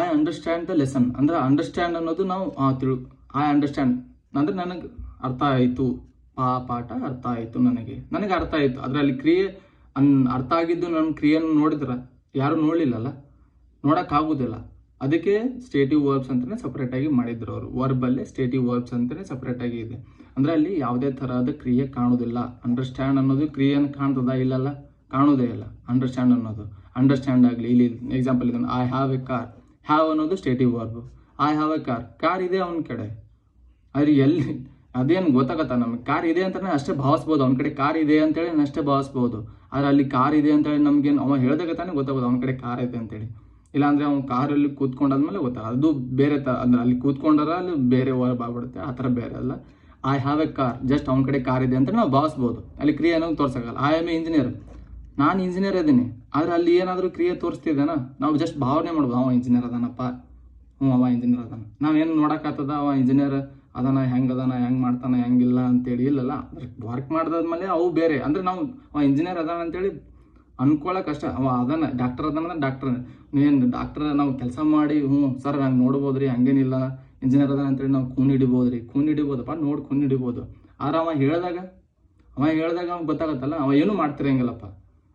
ಐ ಅಂಡರ್ಸ್ಟ್ಯಾಂಡ್ ದ ಲೆಸನ್. ಅಂದರೆ ಅಂಡರ್ಸ್ಟ್ಯಾಂಡ್ ಅನ್ನೋದು ನಾವು ಐ ಅಂಡರ್ಸ್ಟ್ಯಾಂಡ್ ಅಂದರೆ ನನಗೆ ಅರ್ಥ ಆಯಿತು, ಪಾಠ ಅರ್ಥ ಆಯಿತು, ನನಗೆ ಅರ್ಥ ಆಯಿತು. ಅದರಲ್ಲಿ ಕ್ರಿಯೆ ಅರ್ಥ ಆಗಿದ್ದು ನನ್ನ ಕ್ರಿಯೆಯನ್ನು ನೋಡಿದ್ರೆ ಯಾರು ನೋಡಲಿಲ್ಲಲ್ಲ, ನೋಡೋಕ್ಕಾಗೋದಿಲ್ಲ. ಅದಕ್ಕೆ ಸ್ಟೇಟಿವ್ ವರ್ಬ್ಸ್ ಅಂತಲೇ ಸಪ್ರೇಟಾಗಿ ಮಾಡಿದ್ರು ಅವರು. ವರ್ಬಲ್ಲೇ ಸ್ಟೇಟಿವ್ ವರ್ಬ್ಸ್ ಅಂತಲೇ ಸಪ್ರೇಟಾಗಿ ಇದೆ. ಅಂದರೆ ಅಲ್ಲಿ ಯಾವುದೇ ಥರದ ಕ್ರಿಯೆ ಕಾಣೋದಿಲ್ಲ. ಅಂಡರ್ಸ್ಟ್ಯಾಂಡ್ ಅನ್ನೋದು ಕ್ರಿಯೆಯನ್ನು ಕಾಣ್ತದ? ಇಲ್ಲಲ್ಲ, ಕಾಣೋದೇ ಇಲ್ಲ. ಅಂಡರ್ಸ್ಟ್ಯಾಂಡ್ ಆಗಲಿ, ಇಲ್ಲಿ ಎಕ್ಸಾಂಪಲ್ ಇದೆ, I have a car. Have ಅನ್ನೋದು stative verb. I have a car ಇದೆ ಅವನ ಕಡೆ. ಆದರೆ ಎಲ್ಲಿ ಅದೇನು ಗೊತ್ತಾಗತ್ತ ನಮಗೆ? ಕಾರ್ ಇದೆ ಅಂತಲೇ ಅಷ್ಟೇ ಭಾವಿಸ್ಬೋದು, ಅವನ ಕಡೆ ಕಾರ್ ಇದೆ ಅಂತೇಳಿ ಅಷ್ಟೇ ಭಾವಿಸ್ಬೋದು. ಆದರೆ ಅಲ್ಲಿ ಕಾರ್ ಇದೆ ಅಂತೇಳಿ ನಮಗೇನು ಅವ ಹೇಳಿದಾಗ ತಾನೇ ಗೊತ್ತಾಗೋದು ಅವನ ಕಡೆ ಕಾರ್ ಐತೆ ಅಂತೇಳಿ. ಇಲ್ಲಾಂದರೆ ಅವ್ನು ಕಾರಲ್ಲಿ ಕೂತ್ಕೊಂಡಾದ್ಮೇಲೆ ಗೊತ್ತಾಗ ಅದು ಬೇರೆ ಥರ. ಅಂದರೆ ಅಲ್ಲಿ ಕೂತ್ಕೊಂಡಾರ ಅಲ್ಲಿ ಬೇರೆ ವರ್ಬ್ ಆಗ್ಬಿಡುತ್ತೆ. ಆ ಥರ ಬೇರೆ ಅಲ್ಲ. I have a car, just ಅವ್ನ ಕಡೆ ಕಾರ್ ಇದೆ ಅಂತ ನಾವು ಭಾವಿಸ್ಬೋದು. ಅಲ್ಲಿ ಕ್ರಿಯೆ ಅನ್ನೋದು ತೋರ್ಸೋಕ್ಕಲ್ಲ. ಐ ಆಮ್ ಎ ಇಂಜಿನಿಯರ್, ನಾನು ಇಂಜಿನಿಯರ್ ಇದ್ದೀನಿ. ಆದರೆ ಅಲ್ಲಿ ಏನಾದರೂ ಕ್ರಿಯೆ ತೋರಿಸ್ತಿದ್ದಾನ? ನಾವು ಜಸ್ಟ್ ಭಾವನೆ ಮಾಡ್ಬೋದು, ಅವ ಇಂಜಿನಿಯರ್ ಅದಾನಪ್ಪ, ಅವ ಇಂಜಿನಿಯರ್ ಅದಾನ. ನಾವೇನು ನೋಡೋಕ್ಕಾಗ್ತದ ಅವ ಇಂಜಿನಿಯರ್ ಅದಾನ, ಹೆಂಗೆ ಮಾಡ್ತಾನೆ, ಹೆಂಗಿಲ್ಲ ಅಂತೇಳಿ? ಇಲ್ಲಲ್ಲ. ವರ್ಕ್ ಮಾಡಿದಾದ್ಮೇಲೆ ಅವು ಬೇರೆ. ಅಂದರೆ ನಾವು ಅವ ಇಂಜಿನಿಯರ್ ಅದಾನ ಅಂತೇಳಿ ಅನ್ಕೊಳ್ಳೋಕೆ ಕಷ್ಟ. ಅವ ಅದಾನ, ಡಾಕ್ಟರ್ ಅದಾನ, ಡಾಕ್ಟರ್ ನಾವು ಕೆಲಸ ಮಾಡಿ ಸರ್ ನಂಗೆ ನೋಡ್ಬೋದ್ರಿ, ಹಂಗೇನಿಲ್ಲ, ಇಂಜಿನಿಯರ್ ಅದಾನ ಅಂತೇಳಿ ನಾವು ಖೂನ್ ಹಿಡಿಬೋದಪ್ಪ, ನೋಡಿ ಖೂನ್ ಹಿಡಿಬೋದು. ಆದ್ರೆ ಅವ ಹೇಳಿದಾಗ ಅವ್ನು ಗೊತ್ತಾಗತ್ತಲ್ಲ, ಅವ ಏನು ಮಾಡ್ತಿರಂಗಿಲ್ಲಪ್ಪ.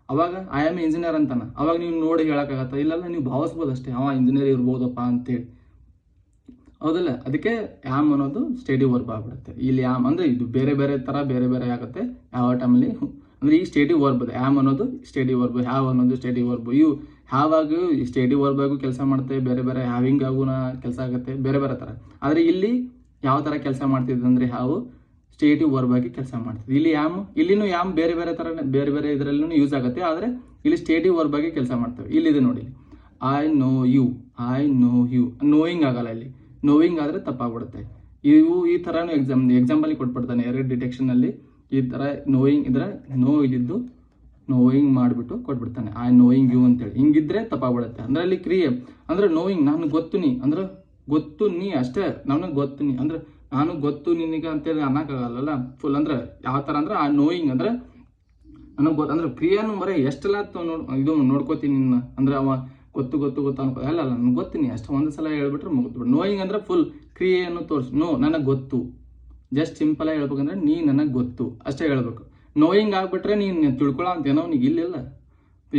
ಅವಾಗ ಐ ಆಮ್ ಇಂಜಿನಿಯರ್ ಅಂತಾನ, ಅವಾಗ ನೀವು ನೋಡಿ ಹೇಳಕ್ಕಾಗತ್ತ? ಇಲ್ಲಲ್ಲ, ನೀವು ಭಾವಿಸ್ಬೋದು ಅಷ್ಟೇ ಅವ ಇಂಜಿನಿಯರ್ ಇರ್ಬೋದಪ್ಪ ಅಂತೇಳಿ, ಹೌದಲ್ಲ? ಅದಕ್ಕೆ ಆಮ್ ಅನ್ನೋದು ಸ್ಟೇಟಿವ್ ವರ್ಬ್ ಆಗ್ಬಿಡುತ್ತೆ. ಇಲ್ಲಿ ಆಮ್ ಅಂದ್ರೆ ಇದು ಬೇರೆ ಬೇರೆ ಥರ ಬೇರೆ ಬೇರೆ ಆಗುತ್ತೆ ಯಾವ ಟೈಮಲ್ಲಿ. ಅಂದ್ರೆ ಈ ಸ್ಟೇಟಿವ್ ವರ್ಬ್ ಇದೆ. ಆಮ್ ಅನ್ನೋದು ಸ್ಟೇಟಿವ್ ವರ್ಬ್, ಹ್ಯಾವ್ ಅನ್ನೋದು ಸ್ಟೇಟಿವ್ ವರ್ಬ್. ಇವು ಹ್ಯಾವ್ ಆಗೂ ಸ್ಟೇಟಿವ್ ವರ್ಬ್ ಆಗೂ ಕೆಲಸ ಮಾಡುತ್ತೆ, ಬೇರೆ ಬೇರೆ ಹ್ಯಾವಿಂಗ್ ಆಗೂ ಕೆಲಸ ಆಗುತ್ತೆ, ಬೇರೆ ಬೇರೆ ಥರ. ಆದರೆ ಇಲ್ಲಿ ಯಾವ ಥರ ಕೆಲಸ ಮಾಡ್ತಿದ್ದೆ ಅಂದರೆ ಹ್ಯಾವ್ ಸ್ಟೇಟಿವ್ ವರ್ಬ್ ಆಗಿ ಕೆಲಸ ಮಾಡ್ತಿದ್ವಿ. ಇಲ್ಲಿ ಆಮ್, ಇಲ್ಲಿನೂ ಆಮ್ ಬೇರೆ ಬೇರೆ ಥರ ಬೇರೆ ಬೇರೆ ಇದರಲ್ಲೂ ಯೂಸ್ ಆಗುತ್ತೆ, ಆದರೆ ಇಲ್ಲಿ ಸ್ಟೇಟಿವ್ ವರ್ಬ್ ಆಗಿ ಕೆಲಸ ಮಾಡ್ತೇವೆ. ಇಲ್ಲಿದೆ ನೋಡಿ, ಐ ನೋ ಯು, ನೋಯಿಂಗ್ ಆಗಲ್ಲ. ಇಲ್ಲಿ ನೋಯಿಂಗ್ ಆದರೆ ತಪ್ಪಾಗ್ಬಿಡುತ್ತೆ. ಇವು ಈ ಥರನೂ ಎಕ್ಸಾಂಪಲ್ ಕೊಟ್ಬಿಡ್ತಾನೆ ಎರಡು ಡಿಟೆಕ್ಷನಲ್ಲಿ. ಈ ಥರ ನೋಯಿಂಗ್ ಇದ್ರೆ ಇದ್ದಿದ್ದು ನೋಯಿಂಗ್ ಮಾಡಿಬಿಟ್ಟು ಕೊಟ್ಬಿಡ್ತಾನೆ, ಐ ನೋಯಿಂಗ್ ಯು ಅಂತೇಳಿ. ಹಿಂಗಿದ್ರೆ ತಪ್ಪಾಗ್ಬಿಡುತ್ತೆ. ಅಂದ್ರೆ ಅಲ್ಲಿ ಕ್ರಿಯೆ ಅಂದ್ರೆ ನೋಯಿಂಗ್, ನಾನು ಗೊತ್ತು ನೀ ಅಂದ್ರೆ ಗೊತ್ತು ನೀ ಅಷ್ಟೇ, ನನಗೆ ಗೊತ್ತು ನೀ ಅಂದ್ರೆ ನಾನು ಗೊತ್ತು ನಿನಗೆ ಅಂತೇಳಿ ಅನ್ನಕ್ಕಾಗಲ್ಲ. ಫುಲ್ ಅಂದ್ರೆ ಯಾವ ಥರ ಅಂದ್ರೆ ಆ ನೋಯಿಂಗ್ ಅಂದ್ರೆ ನನಗೆ ಗೊತ್ತು ಅಂದ್ರೆ ಕ್ರಿಯೆನೂ ಬರೀ ಎಷ್ಟೆಲ್ಲ ಇದು ನೋಡ್ಕೋತೀನಿ ನಿನ್ನ ಅಂದ್ರೆ ಅವ ಗೊತ್ತು ಅನ್ಕೋ ಅಲ್ಲ ನನಗೆ ಗೊತ್ತೀನಿ ಅಷ್ಟು ಒಂದು ಸಲ ಹೇಳ್ಬಿಟ್ರೆ ಮುಗಿದ್ಬಿಟ್ಟು. ನೋಯಿಂಗ್ ಅಂದ್ರೆ ಫುಲ್ ಕ್ರಿಯೆಯನ್ನು ತೋರಿಸಿ, ನನಗೆ ಗೊತ್ತು. ಜಸ್ಟ್ ಸಿಂಪಲ್ ಆಗಿ ಹೇಳ್ಬೇಕಂದ್ರೆ ನೀ ನನಗೆ ಗೊತ್ತು ಅಷ್ಟೇ ಹೇಳ್ಬೇಕು. ನೋಯಿಂಗ್ ಆಗ್ಬಿಟ್ರೆ ನೀನು ತಿಳ್ಕೊಳ್ಳೋ ಅಂತೇನೋ ಅವ್ನಿಗೆ ಇಲ್ಲಿಲ್ಲ.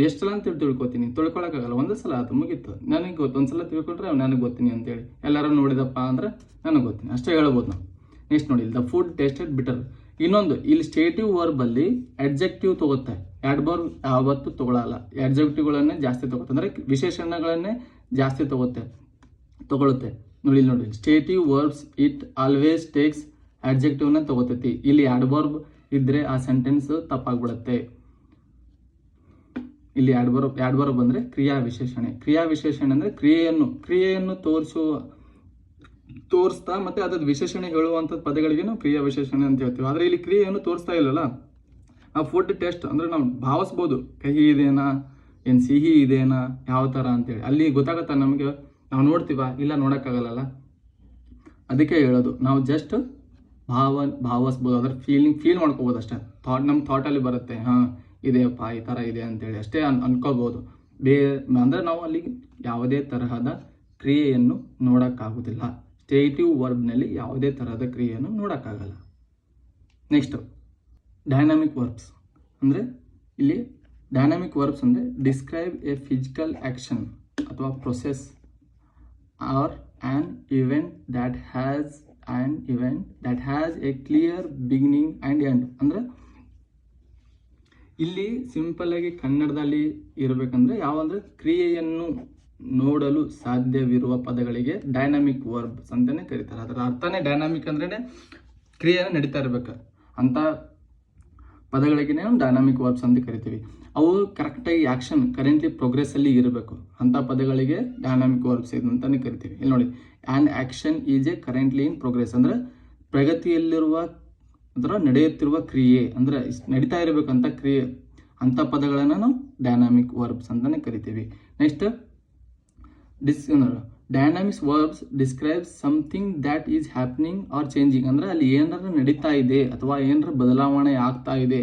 ಎಷ್ಟು ಸಲ ಅಂತ ತಿಳ್ಕೊತೀನಿ, ತಿಳ್ಕೊಳಕ್ಕಾಗಲ್ಲ. ಒಂದೇ ಸಲ ಆಯ್ತು ಮುಗೀತು, ನನಗೆ ಗೊತ್ತು. ಒಂದ್ಸಲ ತಿಳ್ಕೊಂಡ್ರೆ ನನಗೆ ಗೊತ್ತೀನಿ ಅಂತೇಳಿ. ಎಲ್ಲರೂ ನೋಡಿದಪ್ಪ ಅಂದ್ರೆ ನನಗೆ ಗೊತ್ತೀನಿ ಅಷ್ಟೇ ಹೇಳ್ಬೋದು ನಾವು. ನೆಕ್ಸ್ಟ್ ನೋಡಿ, ದ ಫುಡ್ ಟೇಸ್ಟೆಡ್ ಬಿಟರ್. ಇನ್ನೊಂದು, ಇಲ್ಲಿ ಸ್ಟೇಟಿವ್ ವರ್ಬ್ ಅಲ್ಲಿ ಅಡ್ಜೆಕ್ಟಿವ್ ತಗೋತ್ತೆ, ಆಡ್ವರ್ಬ್ ಯಾವತ್ತು ತಗೊಳ್ಳಲ್ಲ. ಅಡ್ಜೆಕ್ಟಿವ್ಗಳನ್ನೇ ಜಾಸ್ತಿ ತಗೋತ್ತೆ, ಅಂದ್ರೆ ವಿಶೇಷಣಗಳನ್ನೇ ಜಾಸ್ತಿ ತಗೊಳುತ್ತೆ. ನೋಡಿ ಸ್ಟೇಟಿವ್ ವರ್ಬ್ಸ್ ಇಟ್ ಆಲ್ವೇಸ್ ಟೇಕ್ಸ್ ಅಡ್ಜೆಕ್ಟಿವ್ನ ತಗೋತೈತಿ. ಇಲ್ಲಿ ಆಡ್ವರ್ಬ್ ಇದ್ರೆ ಆ ಸೆಂಟೆನ್ಸ್ ತಪ್ಪಾಗ್ಬಿಡುತ್ತೆ. ಇಲ್ಲಿ ಆಡ್ವರ್ಬ್ ಅಂದ್ರೆ ಕ್ರಿಯಾ ವಿಶೇಷಣೆ ಅಂದ್ರೆ ಕ್ರಿಯೆಯನ್ನು ತೋರಿಸ್ತಾ ಮತ್ತೆ ಅದ್ರದ್ದು ವಿಶೇಷಣೆ ಹೇಳುವಂಥದ್ದು ಪದಗಳಿಗೆ ನಾವು ಕ್ರಿಯಾ ವಿಶೇಷಣೆ ಅಂತ ಹೇಳ್ತೀವಿ. ಆದರೆ ಇಲ್ಲಿ ಕ್ರಿಯೆಯನ್ನು ತೋರಿಸ್ತಾ ಇಲ್ಲಲ್ಲ. ಆ ಫುಡ್ ಟೇಸ್ಟ್ ಅಂದ್ರೆ ನಾವು ಭಾವಿಸ್ಬೋದು, ಕಹಿ ಇದೇನಾ ಏನು ಸಿಹಿ ಇದೇನಾ ಯಾವ ಥರ ಅಂತೇಳಿ. ಅಲ್ಲಿ ಗೊತ್ತಾಗತ್ತಾ ನಮಗೆ? ನಾವು ನೋಡ್ತೀವ? ಇಲ್ಲ, ನೋಡೋಕ್ಕಾಗಲ್ಲ. ಅದಕ್ಕೆ ಹೇಳೋದು, ನಾವು ಜಸ್ಟ್ ಭಾವಿಸ್ಬೋದು, ಅದ್ರ ಫೀಲ್ ಮಾಡ್ಕೋಬೋದು ಅಷ್ಟೇ. ನಮ್ಮ ಥಾಟಲ್ಲಿ ಬರುತ್ತೆ, ಇದೆಯಪ್ಪ ಈ ಥರ ಇದೆ ಅಂತೇಳಿ ಅಷ್ಟೇ ಅನ್ಕೋಬೋದು. ಅಂದ್ರೆ ನಾವು ಅಲ್ಲಿ ಯಾವುದೇ ತರಹದ ಕ್ರಿಯೆಯನ್ನು ನೋಡೋಕ್ಕಾಗೋದಿಲ್ಲ. ಸ್ಟೇಟಿವ್ ವರ್ಬ್ನಲ್ಲಿ ಯಾವುದೇ ತರಹದ ಕ್ರಿಯೆಯನ್ನು ನೋಡೋಕ್ಕಾಗಲ್ಲ. Next, dynamic verbs. ಅಂದರೆ ಇಲ್ಲಿ ಡೈನಾಮಿಕ್ ವರ್ಬ್ಸ್ ಅಂದರೆ ಡಿಸ್ಕ್ರೈಬ್ ಎ ಫಿಸಿಕಲ್ ಆ್ಯಕ್ಷನ್ ಅಥವಾ process or an event that has a clear beginning and end. ಅಂದರೆ ಇಲ್ಲಿ ಸಿಂಪಲ್ ಆಗಿ ಕನ್ನಡದಲ್ಲಿ ಇರಬೇಕಂದ್ರೆ ಯಾವಂದ್ರೆ ಕ್ರಿಯೆಯನ್ನು ನೋಡಲು ಸಾಧ್ಯವಿರುವ ಪದಗಳಿಗೆ ಡೈನಾಮಿಕ್ ವರ್ಬ್ಸ್ ಅಂತಾನೆ ಕರೀತಾರೆ. ಅದರ ಅರ್ಥನೇ ಡೈನಾಮಿಕ್ ಅಂದ್ರೆ ಕ್ರಿಯೆ ನಡೀತಾ ಇರ್ಬೇಕು ಅಂತ ಪದಗಳಿಗೆ ನಾವು ಡೈನಾಮಿಕ್ ವರ್ಬ್ಸ್ ಅಂತ ಕರಿತೀವಿ. ಅವು ಕರೆಕ್ಟಾಗಿ ಆಕ್ಷನ್ ಕರೆಂಟ್ಲಿ ಪ್ರೋಗ್ರೆಸ್ ಅಲ್ಲಿ ಇರಬೇಕು ಅಂತ ಪದಗಳಿಗೆ ಡೈನಾಮಿಕ್ ವರ್ಬ್ಸ್ ಅಂತಾನೆ ಕರಿತೀವಿ. ಇಲ್ಲಿ ನೋಡಿ, an action is A currently in progress ಅಂದ್ರೆ ಪ್ರಗತಿಯಲ್ಲಿರುವ ಅದರ ನಡೆಯುತ್ತಿರುವ ಕ್ರಿಯೆ ಅಂದ್ರೆ ನಡೀತಾ ಇರಬೇಕಂತ ಕ್ರಿಯೆ ಅಂತ ಪದಗಳನ್ನು ನಾವು ಡೈನಾಮಿಕ್ ವರ್ಬ್ಸ್ ಅಂತಾನೆ ಕರಿತೀವಿ. Next, dynamics verbs describes something that is happening are changing. ಅಂದ್ರೆ ಅಲ್ಲಿ ಏನಾರ ನಡೀತಾ ಇದೆ ಅಥವಾ ಏನಾರ ಬದಲಾವಣೆ ಆಗ್ತಾ ಇದೆ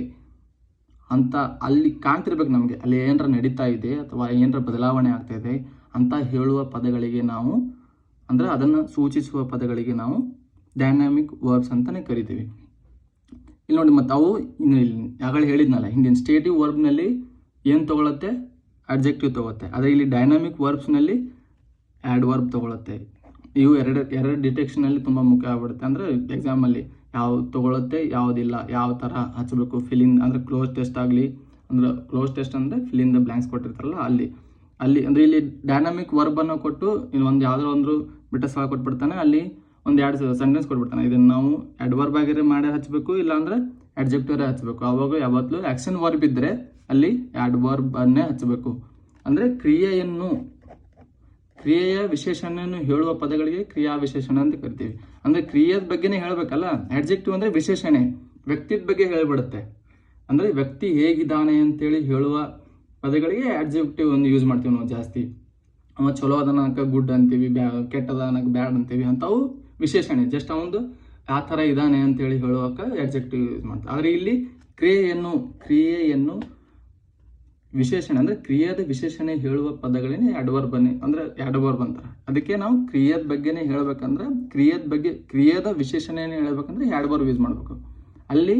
ಅಂತ ಅಲ್ಲಿ ಕಾಣ್ತಿರ್ಬೇಕು ನಮಗೆ. ಅಲ್ಲಿ ಏನಾರ ನಡೀತಾ ಇದೆ ಅಥವಾ ಏನಾರ ಬದಲಾವಣೆ ಆಗ್ತಾ ಇದೆ ಅಂತ ಹೇಳುವ ಪದಗಳಿಗೆ ನಾವು ಅಂದ್ರೆ ಅದನ್ನು ಸೂಚಿಸುವ ಪದಗಳಿಗೆ ನಾವು ಡೈನಾಮಿಕ್ ವರ್ಬ್ಸ್ ಅಂತಾನೆ ಕರಿತೀವಿ. ಇಲ್ಲಿ ನೋಡಿ, ಮತ್ತು ಅವು ಯಾಗಳು ಹೇಳಿದ್ನಲ್ಲ ಹಿಂದಿನ ಸ್ಟೇಟಿವ್ ವರ್ಬ್ನಲ್ಲಿ ಏನು ತಗೊಳುತ್ತೆ? ಅಡ್ಜೆಕ್ಟಿವ್ ತಗೊಳುತ್ತೆ. ಆದರೆ ಇಲ್ಲಿ ಡೈನಾಮಿಕ್ ವರ್ಬ್ಸ್ನಲ್ಲಿ ಆಡ್ವರ್ಬ್ ತಗೊಳುತ್ತೆ. ಇವು ಎರಡು ಡಿಟೆಕ್ಷನಲ್ಲಿ ತುಂಬ ಮುಖ್ಯ ಆಗ್ಬಿಡುತ್ತೆ. ಅಂದರೆ ಎಕ್ಸಾಮಲ್ಲಿ ಯಾವ್ದು ತಗೊಳುತ್ತೆ ಯಾವುದಿಲ್ಲ, ಯಾವ ಥರ ಹಚ್ಚಬೇಕು, ಫಿಲಿಂಗ್ ಅಂದರೆ ಕ್ಲೋಸ್ ಟೆಸ್ಟ್ ಆಗಲಿ, ಅಂದ್ರೆ ಕ್ಲೋಸ್ ಟೆಸ್ಟ್ ಅಂದರೆ ಫಿಲಿಂಗ್ ದ ಬ್ಲ್ಯಾಂಕ್ಸ್ ಕೊಟ್ಟಿರ್ತಾರಲ್ಲ ಅಲ್ಲಿ ಅಂದರೆ ಇಲ್ಲಿ ಡೈನಾಮಿಕ್ ವರ್ಬನ್ನು ಕೊಟ್ಟು ಒಂದು ಯಾವುದೋ ಒಂದು ಬಿಟ್ಟ ಸ್ಥಳ ಕೊಟ್ಬಿಡ್ತಾನೆ, ಅಲ್ಲಿ ಒಂದು 2 ಸೆಂಟೆನ್ಸ್ ಕೊಟ್ಬಿಡ್ತಾನೆ. ಇದನ್ನು ನಾವು ಅಡ್ವರ್ಬ್ ಆಗಿರೋ ಮಾಡಿ ಹಚ್ಚಬೇಕು, ಇಲ್ಲಾಂದ್ರೆ ಅಡ್ಜೆಕ್ಟಿವ್ ಹಚ್ಚಬೇಕು. ಅವಾಗ ಯಾವತ್ತೂ ಆ್ಯಕ್ಷನ್ ವರ್ಬ್ ಇದ್ದರೆ ಅಲ್ಲಿ ಆಡ್ವರ್ಬ್ ಅನ್ನೇ ಹಚ್ಚಬೇಕು. ಅಂದರೆ ಕ್ರಿಯೆಯ ವಿಶೇಷಣೆಯನ್ನು ಹೇಳುವ ಪದಗಳಿಗೆ ಕ್ರಿಯಾ ವಿಶೇಷಣ ಅಂತ ಕರಿತೀವಿ. ಅಂದರೆ ಕ್ರಿಯೆಯ ಬಗ್ಗೆನೇ ಹೇಳಬೇಕಲ್ಲ. ಅಡ್ಜೆಕ್ಟಿವ್ ಅಂದರೆ ವಿಶೇಷಣೆ, ವ್ಯಕ್ತಿದ ಬಗ್ಗೆ ಹೇಳಿಬಿಡುತ್ತೆ. ಅಂದರೆ ವ್ಯಕ್ತಿ ಹೇಗಿದ್ದಾನೆ ಅಂತೇಳಿ ಹೇಳುವ ಪದಗಳಿಗೆ ಅಡ್ಜೆಕ್ಟಿವ್ ಒಂದು ಯೂಸ್ ಮಾಡ್ತೀವಿ ನಾವು ಜಾಸ್ತಿ. ಅವ ಚಲೋ ಅದನ್ನಕ್ಕೆ ಗುಡ್ ಅಂತೀವಿ, ಕೆಟ್ಟದನಕ್ಕೆ ಬ್ಯಾಡ್ ಅಂತೀವಿ. ಅಂಥವು ವಿಶೇಷಣೆ, ಜಸ್ಟ್ ಅವನು ಆ ಥರ ಇದ್ದಾನೆ ಅಂತೇಳಿ ಹೇಳುವಕ್ಕೆ ಅಡ್ಜೆಕ್ಟಿವ್ ಯೂಸ್ ಮಾಡ್ತಾರೆ. ಆದರೆ ಇಲ್ಲಿ ಕ್ರಿಯೆಯನ್ನು ವಿಶೇಷಣೆ ಅಂದರೆ ಕ್ರಿಯೆದ ವಿಶೇಷಣೆ ಹೇಳುವ ಪದಗಳೇನೆ ಆಡ್ವರ್ಬ್ ಅಂದ್ರೆ ಆಡ್ವರ್ಬ್ ಅಂತಾರೆ. ಅದಕ್ಕೆ ನಾವು ಕ್ರಿಯೆದ ಬಗ್ಗೆನೇ ಹೇಳ್ಬೇಕಂದ್ರೆ ಕ್ರಿಯೆದ ವಿಶೇಷಣೆಯನ್ನು ಹೇಳ್ಬೇಕಂದ್ರೆ ಆಡ್ವರ್ಬ್ ಯೂಸ್ ಮಾಡಬೇಕು. ಅಲ್ಲಿ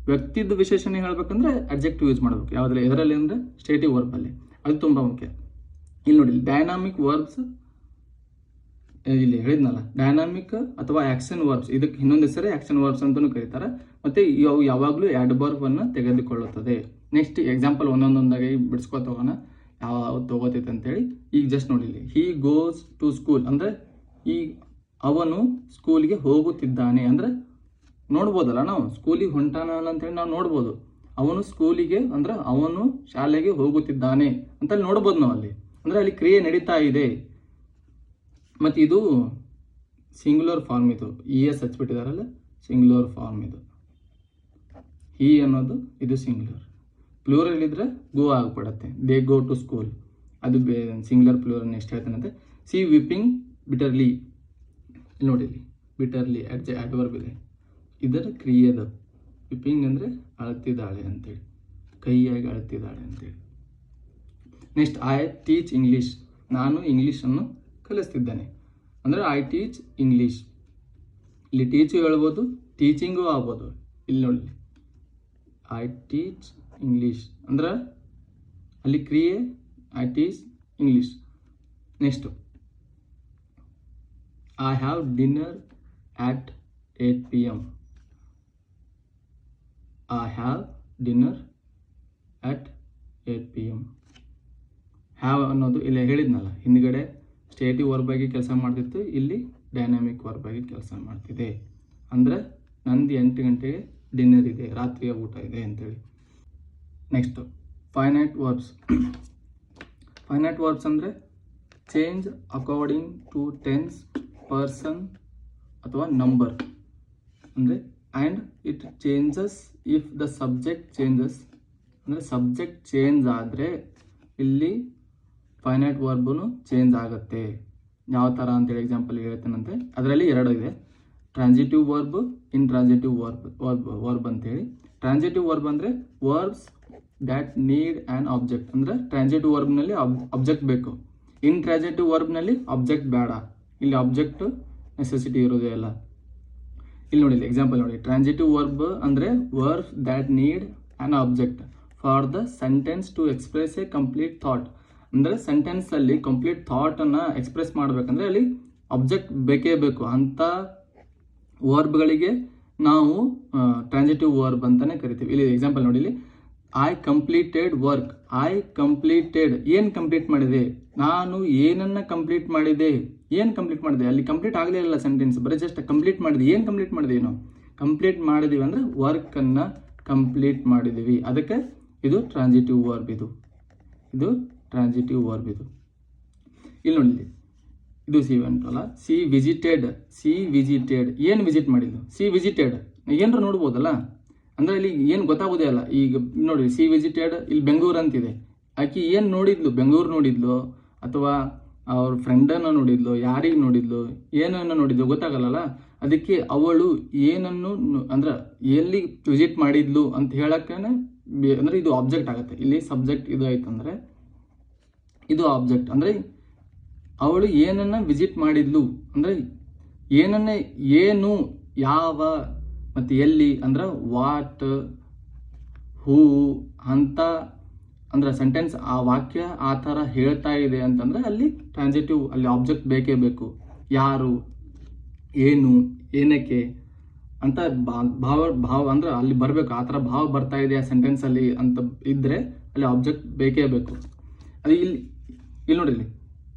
ವ್ಯಕ್ತಿದ ವಿಶೇಷಣೆ ಹೇಳ್ಬೇಕಂದ್ರೆ ಅಡ್ಜೆಕ್ಟಿವ್ ಯೂಸ್ ಮಾಡಬೇಕು. ಯಾವುದ್ರಲ್ಲಿ ಎದರಲ್ಲಿ ಅಂದರೆ ಸ್ಟೇಟಿವ್ ವರ್ಬಲ್ಲಿ. ಅದು ತುಂಬ ಮುಖ್ಯ. ಇಲ್ಲಿ ನೋಡಿ, ಡೈನಾಮಿಕ್ ವರ್ಬ್ಸ್ ಇಲ್ಲಿ ಹೇಳಿದ್ನಲ್ಲ, ಡೈನಾಮಿಕ್ ಅಥವಾ ಆಕ್ಷನ್ ವರ್ಬ್ಸ್, ಇದಕ್ಕೆ ಇನ್ನೊಂದು ಹೆಸರೇ ಆಕ್ಷನ್ ವರ್ಬ್ಸ್ ಅಂತಲೂ ಕರೀತಾರೆ. ಮತ್ತು ಇವು ಯಾವಾಗಲೂ ಅನ್ನು ತೆಗೆದುಕೊಳ್ಳುತ್ತದೆ. ನೆಕ್ಸ್ಟ್ ಎಕ್ಸಾಂಪಲ್ ಒಂದೊಂದಾಗಿ ಬಿಡಿಸ್ಕೊತ ಹೋಗೋಣ ಯಾವ ತಗೋತೈತೆ ಅಂತೇಳಿ. ಈಗ ಜಸ್ಟ್ ನೋಡಿ, ಹಿ ಗೋಸ್ ಟು ಸ್ಕೂಲ್ ಅಂದರೆ ಈ ಅವನು ಸ್ಕೂಲಿಗೆ ಹೋಗುತ್ತಿದ್ದಾನೆ ಅಂದರೆ ನೋಡ್ಬೋದಲ್ಲ, ನಾವು ಸ್ಕೂಲಿಗೆ ಹೊಂಟಾನ ಅಂತೇಳಿ ನಾವು ನೋಡ್ಬೋದು. ಅವನು ಸ್ಕೂಲಿಗೆ ಅಂದ್ರೆ ಅವನು ಶಾಲೆಗೆ ಹೋಗುತ್ತಿದ್ದಾನೆ ಅಂತ ನೋಡ್ಬೋದು ನಾವು ಅಲ್ಲಿ. ಅಂದರೆ ಅಲ್ಲಿ ಕ್ರಿಯೆ ನಡೀತಾ ಇದೆ. ಮತ್ತು ಇದು ಸಿಂಗ್ಯುಲರ್ ಫಾರ್ಮ್, ಇದು ES ಹಚ್ಬಿಟ್ಟಿದಾರಲ್ಲ, ಸಿಂಗ್ಯುಲರ್ ಫಾರ್ಮ್ ಇದು. ಹಿ ಅನ್ನೋದು ಇದು ಸಿಂಗ್ಯುಲರ್. ಪ್ಲೂರಲ್ ಇದ್ರೆ ಗೋ ಆಗ್ಬಿಡತ್ತೆ, ದೇ ಗೋ ಟು ಸ್ಕೂಲ್. ಅದು ಸಿಂಗ್ಯುಲರ್ ಪ್ಲೂರಲ್ ನೆಕ್ಸ್ಟ್ ಹೇಳ್ತಾನಂತೆ. ಸಿ ವಿಪಿಂಗ್ ಬಿಟರ್ಲಿ, ನೋಡಿ ಬಿಟರ್ಲಿ ಅಡ್ವರ್ಬ್ ಇದೆ, ಇದರ ಕ್ರಿಯೆದ. ವಿಪಿಂಗ್ ಅಂದರೆ ಅಳ್ತಿದ್ದಾಳೆ ಅಂತೇಳಿ, ಕೈಯಾಗಿ ಅಳ್ತಿದ್ದಾಳೆ ಅಂತೇಳಿ. ನೆಕ್ಸ್ಟ್ ಐ ಟೀಚ್ ಇಂಗ್ಲೀಷ್, ನಾನು ಇಂಗ್ಲೀಷನ್ನು ಕಲಿಸ್ತಿದ್ದೇನೆ ಅಂದರೆ ಐ ಟೀಚ್ ಇಂಗ್ಲೀಷ್. ಇಲ್ಲಿ ಟೀಚು ಹೇಳ್ಬೋದು, ಟೀಚಿಂಗು ಆಗ್ಬೋದು. ಇಲ್ಲಿ ನೋಡಿ, ಐ ಟೀಚ್ ಇಂಗ್ಲೀಷ್ ಅಂದ್ರೆ ಅಲ್ಲಿ ಕ್ರಿಯೆ I teach English. Next I have dinner at 8 PM. I have dinner at 8 PM. Have ಅನ್ನೋದು ಇಲ್ಲಿ ಹೇಳಿದ್ನಲ್ಲ, ಹಿಂದ್ಗಡೆ ಸ್ಟೇಟಿವ್ ವರ್ಬ್ ಆಗಿ ಕೆಲಸ ಮಾಡ್ತಿತ್ತು, ಇಲ್ಲಿ ಡೈನಾಮಿಕ್ ವರ್ಬ್ ಆಗಿ ಕೆಲಸ ಮಾಡ್ತಿದೆ. ಅಂದರೆ ನಂದು 8 ಗಂಟೆಗೆ ಡಿನ್ನರ್ ಇದೆ, ರಾತ್ರಿಯ ಊಟ ಇದೆ ಅಂತೇಳಿ. Next finite verbs. Finite verbs ಅಂದರೆ change according to tense, person ಅಥವಾ ನಂಬರ್. ಅಂದರೆ and it changes if the subject changes. ಅಂದರೆ ಸಬ್ಜೆಕ್ಟ್ ಚೇಂಜ್ ಆದರೆ ಇಲ್ಲಿ ಫೈನೈಟ್ ವರ್ಬೂ ಚೇಂಜ್ ಆಗುತ್ತೆ. ಯಾವ ಥರ ಅಂತೇಳಿ ಎಕ್ಸಾಂಪಲ್ ಹೇಳ್ತೇನಂತೆ. ಅದರಲ್ಲಿ 2 ಇದೆ, ಟ್ರಾನ್ಸಿಟಿವ್ ವರ್ಬ್, ಇಂಟ್ರಾನ್ಸಿಟಿವ್ ವರ್ಬ್ ಅಂತೇಳಿ. ಟ್ರಾನ್ಸಿಟಿವ್ ವರ್ಬ್ ಅಂದರೆ verbs that need an object. ಅಂದರೆ ಟ್ರಾನ್ಸಿಟಿವ್ ವರ್ಬ್ನಲ್ಲಿ ಆಬ್ಜೆಕ್ಟ್ ಬೇಕು, ಇಂಟ್ರಾನ್ಸಿಟಿವ್ ವರ್ಬ್ನಲ್ಲಿ ಆಬ್ಜೆಕ್ಟ್ ಬೇಡ. ಇಲ್ಲಿ ಆಬ್ಜೆಕ್ಟ್ ನೆಸೆಸಿಟಿ ಇರೋದೇ ಇಲ್ಲ. ಇಲ್ಲಿ ನೋಡಿ, ಎಕ್ಸಾಂಪಲ್ ನೋಡಿ, ಟ್ರಾನ್ಸಿಟಿವ್ ವರ್ಬ್ ಅಂದರೆ verbs that need an object for the sentence to express a complete thought. ಅಂದರೆ ಸೆಂಟೆನ್ಸಲ್ಲಿ ಕಂಪ್ಲೀಟ್ ಥಾಟನ್ನು ಎಕ್ಸ್ಪ್ರೆಸ್ ಮಾಡಬೇಕಂದ್ರೆ ಅಲ್ಲಿ ಆಬ್ಜೆಕ್ಟ್ ಬೇಕೇ ಬೇಕು. ಅಂಥ ವರ್ಬ್ಗಳಿಗೆ ನಾವು ಟ್ರಾನ್ಸಿಟಿವ್ ವರ್ಬ್ ಅಂತಲೇ ಕರಿತೀವಿ. ಇಲ್ಲಿ ಎಕ್ಸಾಂಪಲ್ ನೋಡಿ, ಇಲ್ಲಿ I completed work. I completed, ಏನು ಕಂಪ್ಲೀಟ್ ಮಾಡಿದೆ, ನಾನು ಏನನ್ನು ಕಂಪ್ಲೀಟ್ ಮಾಡಿದೆ, ಏನು ಕಂಪ್ಲೀಟ್ ಮಾಡಿದೆ. ಅಲ್ಲಿ ಕಂಪ್ಲೀಟ್ ಆಗಲೇ ಇಲ್ಲ ಸೆಂಟೆನ್ಸ್, ಬರೀ ಜಸ್ಟ್ ಕಂಪ್ಲೀಟ್ ಮಾಡಿದೆ. ಏನು ಕಂಪ್ಲೀಟ್ ಮಾಡಿದೀವಿ ನಾವು? ಕಂಪ್ಲೀಟ್ ಮಾಡಿದೀವಿ ಅಂದರೆ ವರ್ಕನ್ನು ಕಂಪ್ಲೀಟ್ ಮಾಡಿದ್ದೀವಿ. ಅದಕ್ಕೆ ಇದು ಟ್ರಾನ್ಸಿಟಿವ್ ವರ್ಬ್. ಇದು ಟ್ರಾನ್ಸಿಟಿವ್ ವರ್ಬ್. ಇಲ್ಲಿ ನೋಡಿ, ಇದು ಸಿ ಉಂಟಲ್ಲ, ಸಿ ವಿಸಿಟೆಡ್. ಏನು ವಿಸಿಟ್ ಮಾಡಿದ್ದು? ಸಿ ವಿಸಿಟೆಡ್ ಏನರ ನೋಡ್ಬೋದಲ್ಲ, ಅಂದರೆ ಇಲ್ಲಿ ಏನು ಗೊತ್ತಾಗೋದೇ ಅಲ್ಲ. ಈಗ ನೋಡಿ, ಸಿ ವಿಸಿಟೆಡ್, ಇಲ್ಲಿ ಬೆಂಗಳೂರು ಅಂತಿದೆ. ಆಕೆ ಏನು ನೋಡಿದ್ಲು? ಬೆಂಗಳೂರು ನೋಡಿದ್ಲು ಅಥವಾ ಅವ್ರ ಫ್ರೆಂಡನ್ನು ನೋಡಿದ್ಲು, ಯಾರಿಗೆ ನೋಡಿದ್ಲು, ಏನನ್ನು ನೋಡಿದ್ಲು ಗೊತ್ತಾಗಲ್ಲ. ಅದಕ್ಕೆ ಅವಳು ಏನನ್ನು ಅಂದ್ರೆ ಎಲ್ಲಿ ವಿಸಿಟ್ ಮಾಡಿದ್ಲು ಅಂತ ಹೇಳಕ್ಕೆ ಅಂದರೆ ಇದು ಆಬ್ಜೆಕ್ಟ್ ಆಗುತ್ತೆ. ಇಲ್ಲಿ ಸಬ್ಜೆಕ್ಟ್ ಇದು ಆಯ್ತಂದ್ರೆ ಇದು ಆಬ್ಜೆಕ್ಟ್. ಅಂದರೆ ಅವಳು ಏನನ್ನ ವಿಸಿಟ್ ಮಾಡಿದ್ಲು ಅಂದರೆ ಏನು, ಯಾವ ಮತ್ತು ಎಲ್ಲಿ ಅಂದ್ರೆ ವಾಟ್, ಹೂ ಅಂತ. ಅಂದ್ರೆ ಸೆಂಟೆನ್ಸ್ ಆ ವಾಕ್ಯ ಆ ಥರ ಹೇಳ್ತಾ ಇದೆ ಅಂತಂದರೆ ಅಲ್ಲಿ ಟ್ರಾನ್ಸಿಟಿವ್, ಅಲ್ಲಿ ಆಬ್ಜೆಕ್ಟ್ ಬೇಕೇ ಬೇಕು. ಯಾರು, ಏನು, ಏನಕ್ಕೆ ಅಂತ ಭಾವ ಅಂದ್ರೆ ಅಲ್ಲಿ ಬರಬೇಕು. ಆ ಥರ ಭಾವ ಬರ್ತಾ ಇದೆ ಆ ಸೆಂಟೆನ್ಸಲ್ಲಿ ಅಂತ ಇದ್ದರೆ ಅಲ್ಲಿ ಆಬ್ಜೆಕ್ಟ್ ಬೇಕೇ ಬೇಕು. ಅದು ಇಲ್ಲಿ ನೋಡಿ, ಇಲ್ಲಿ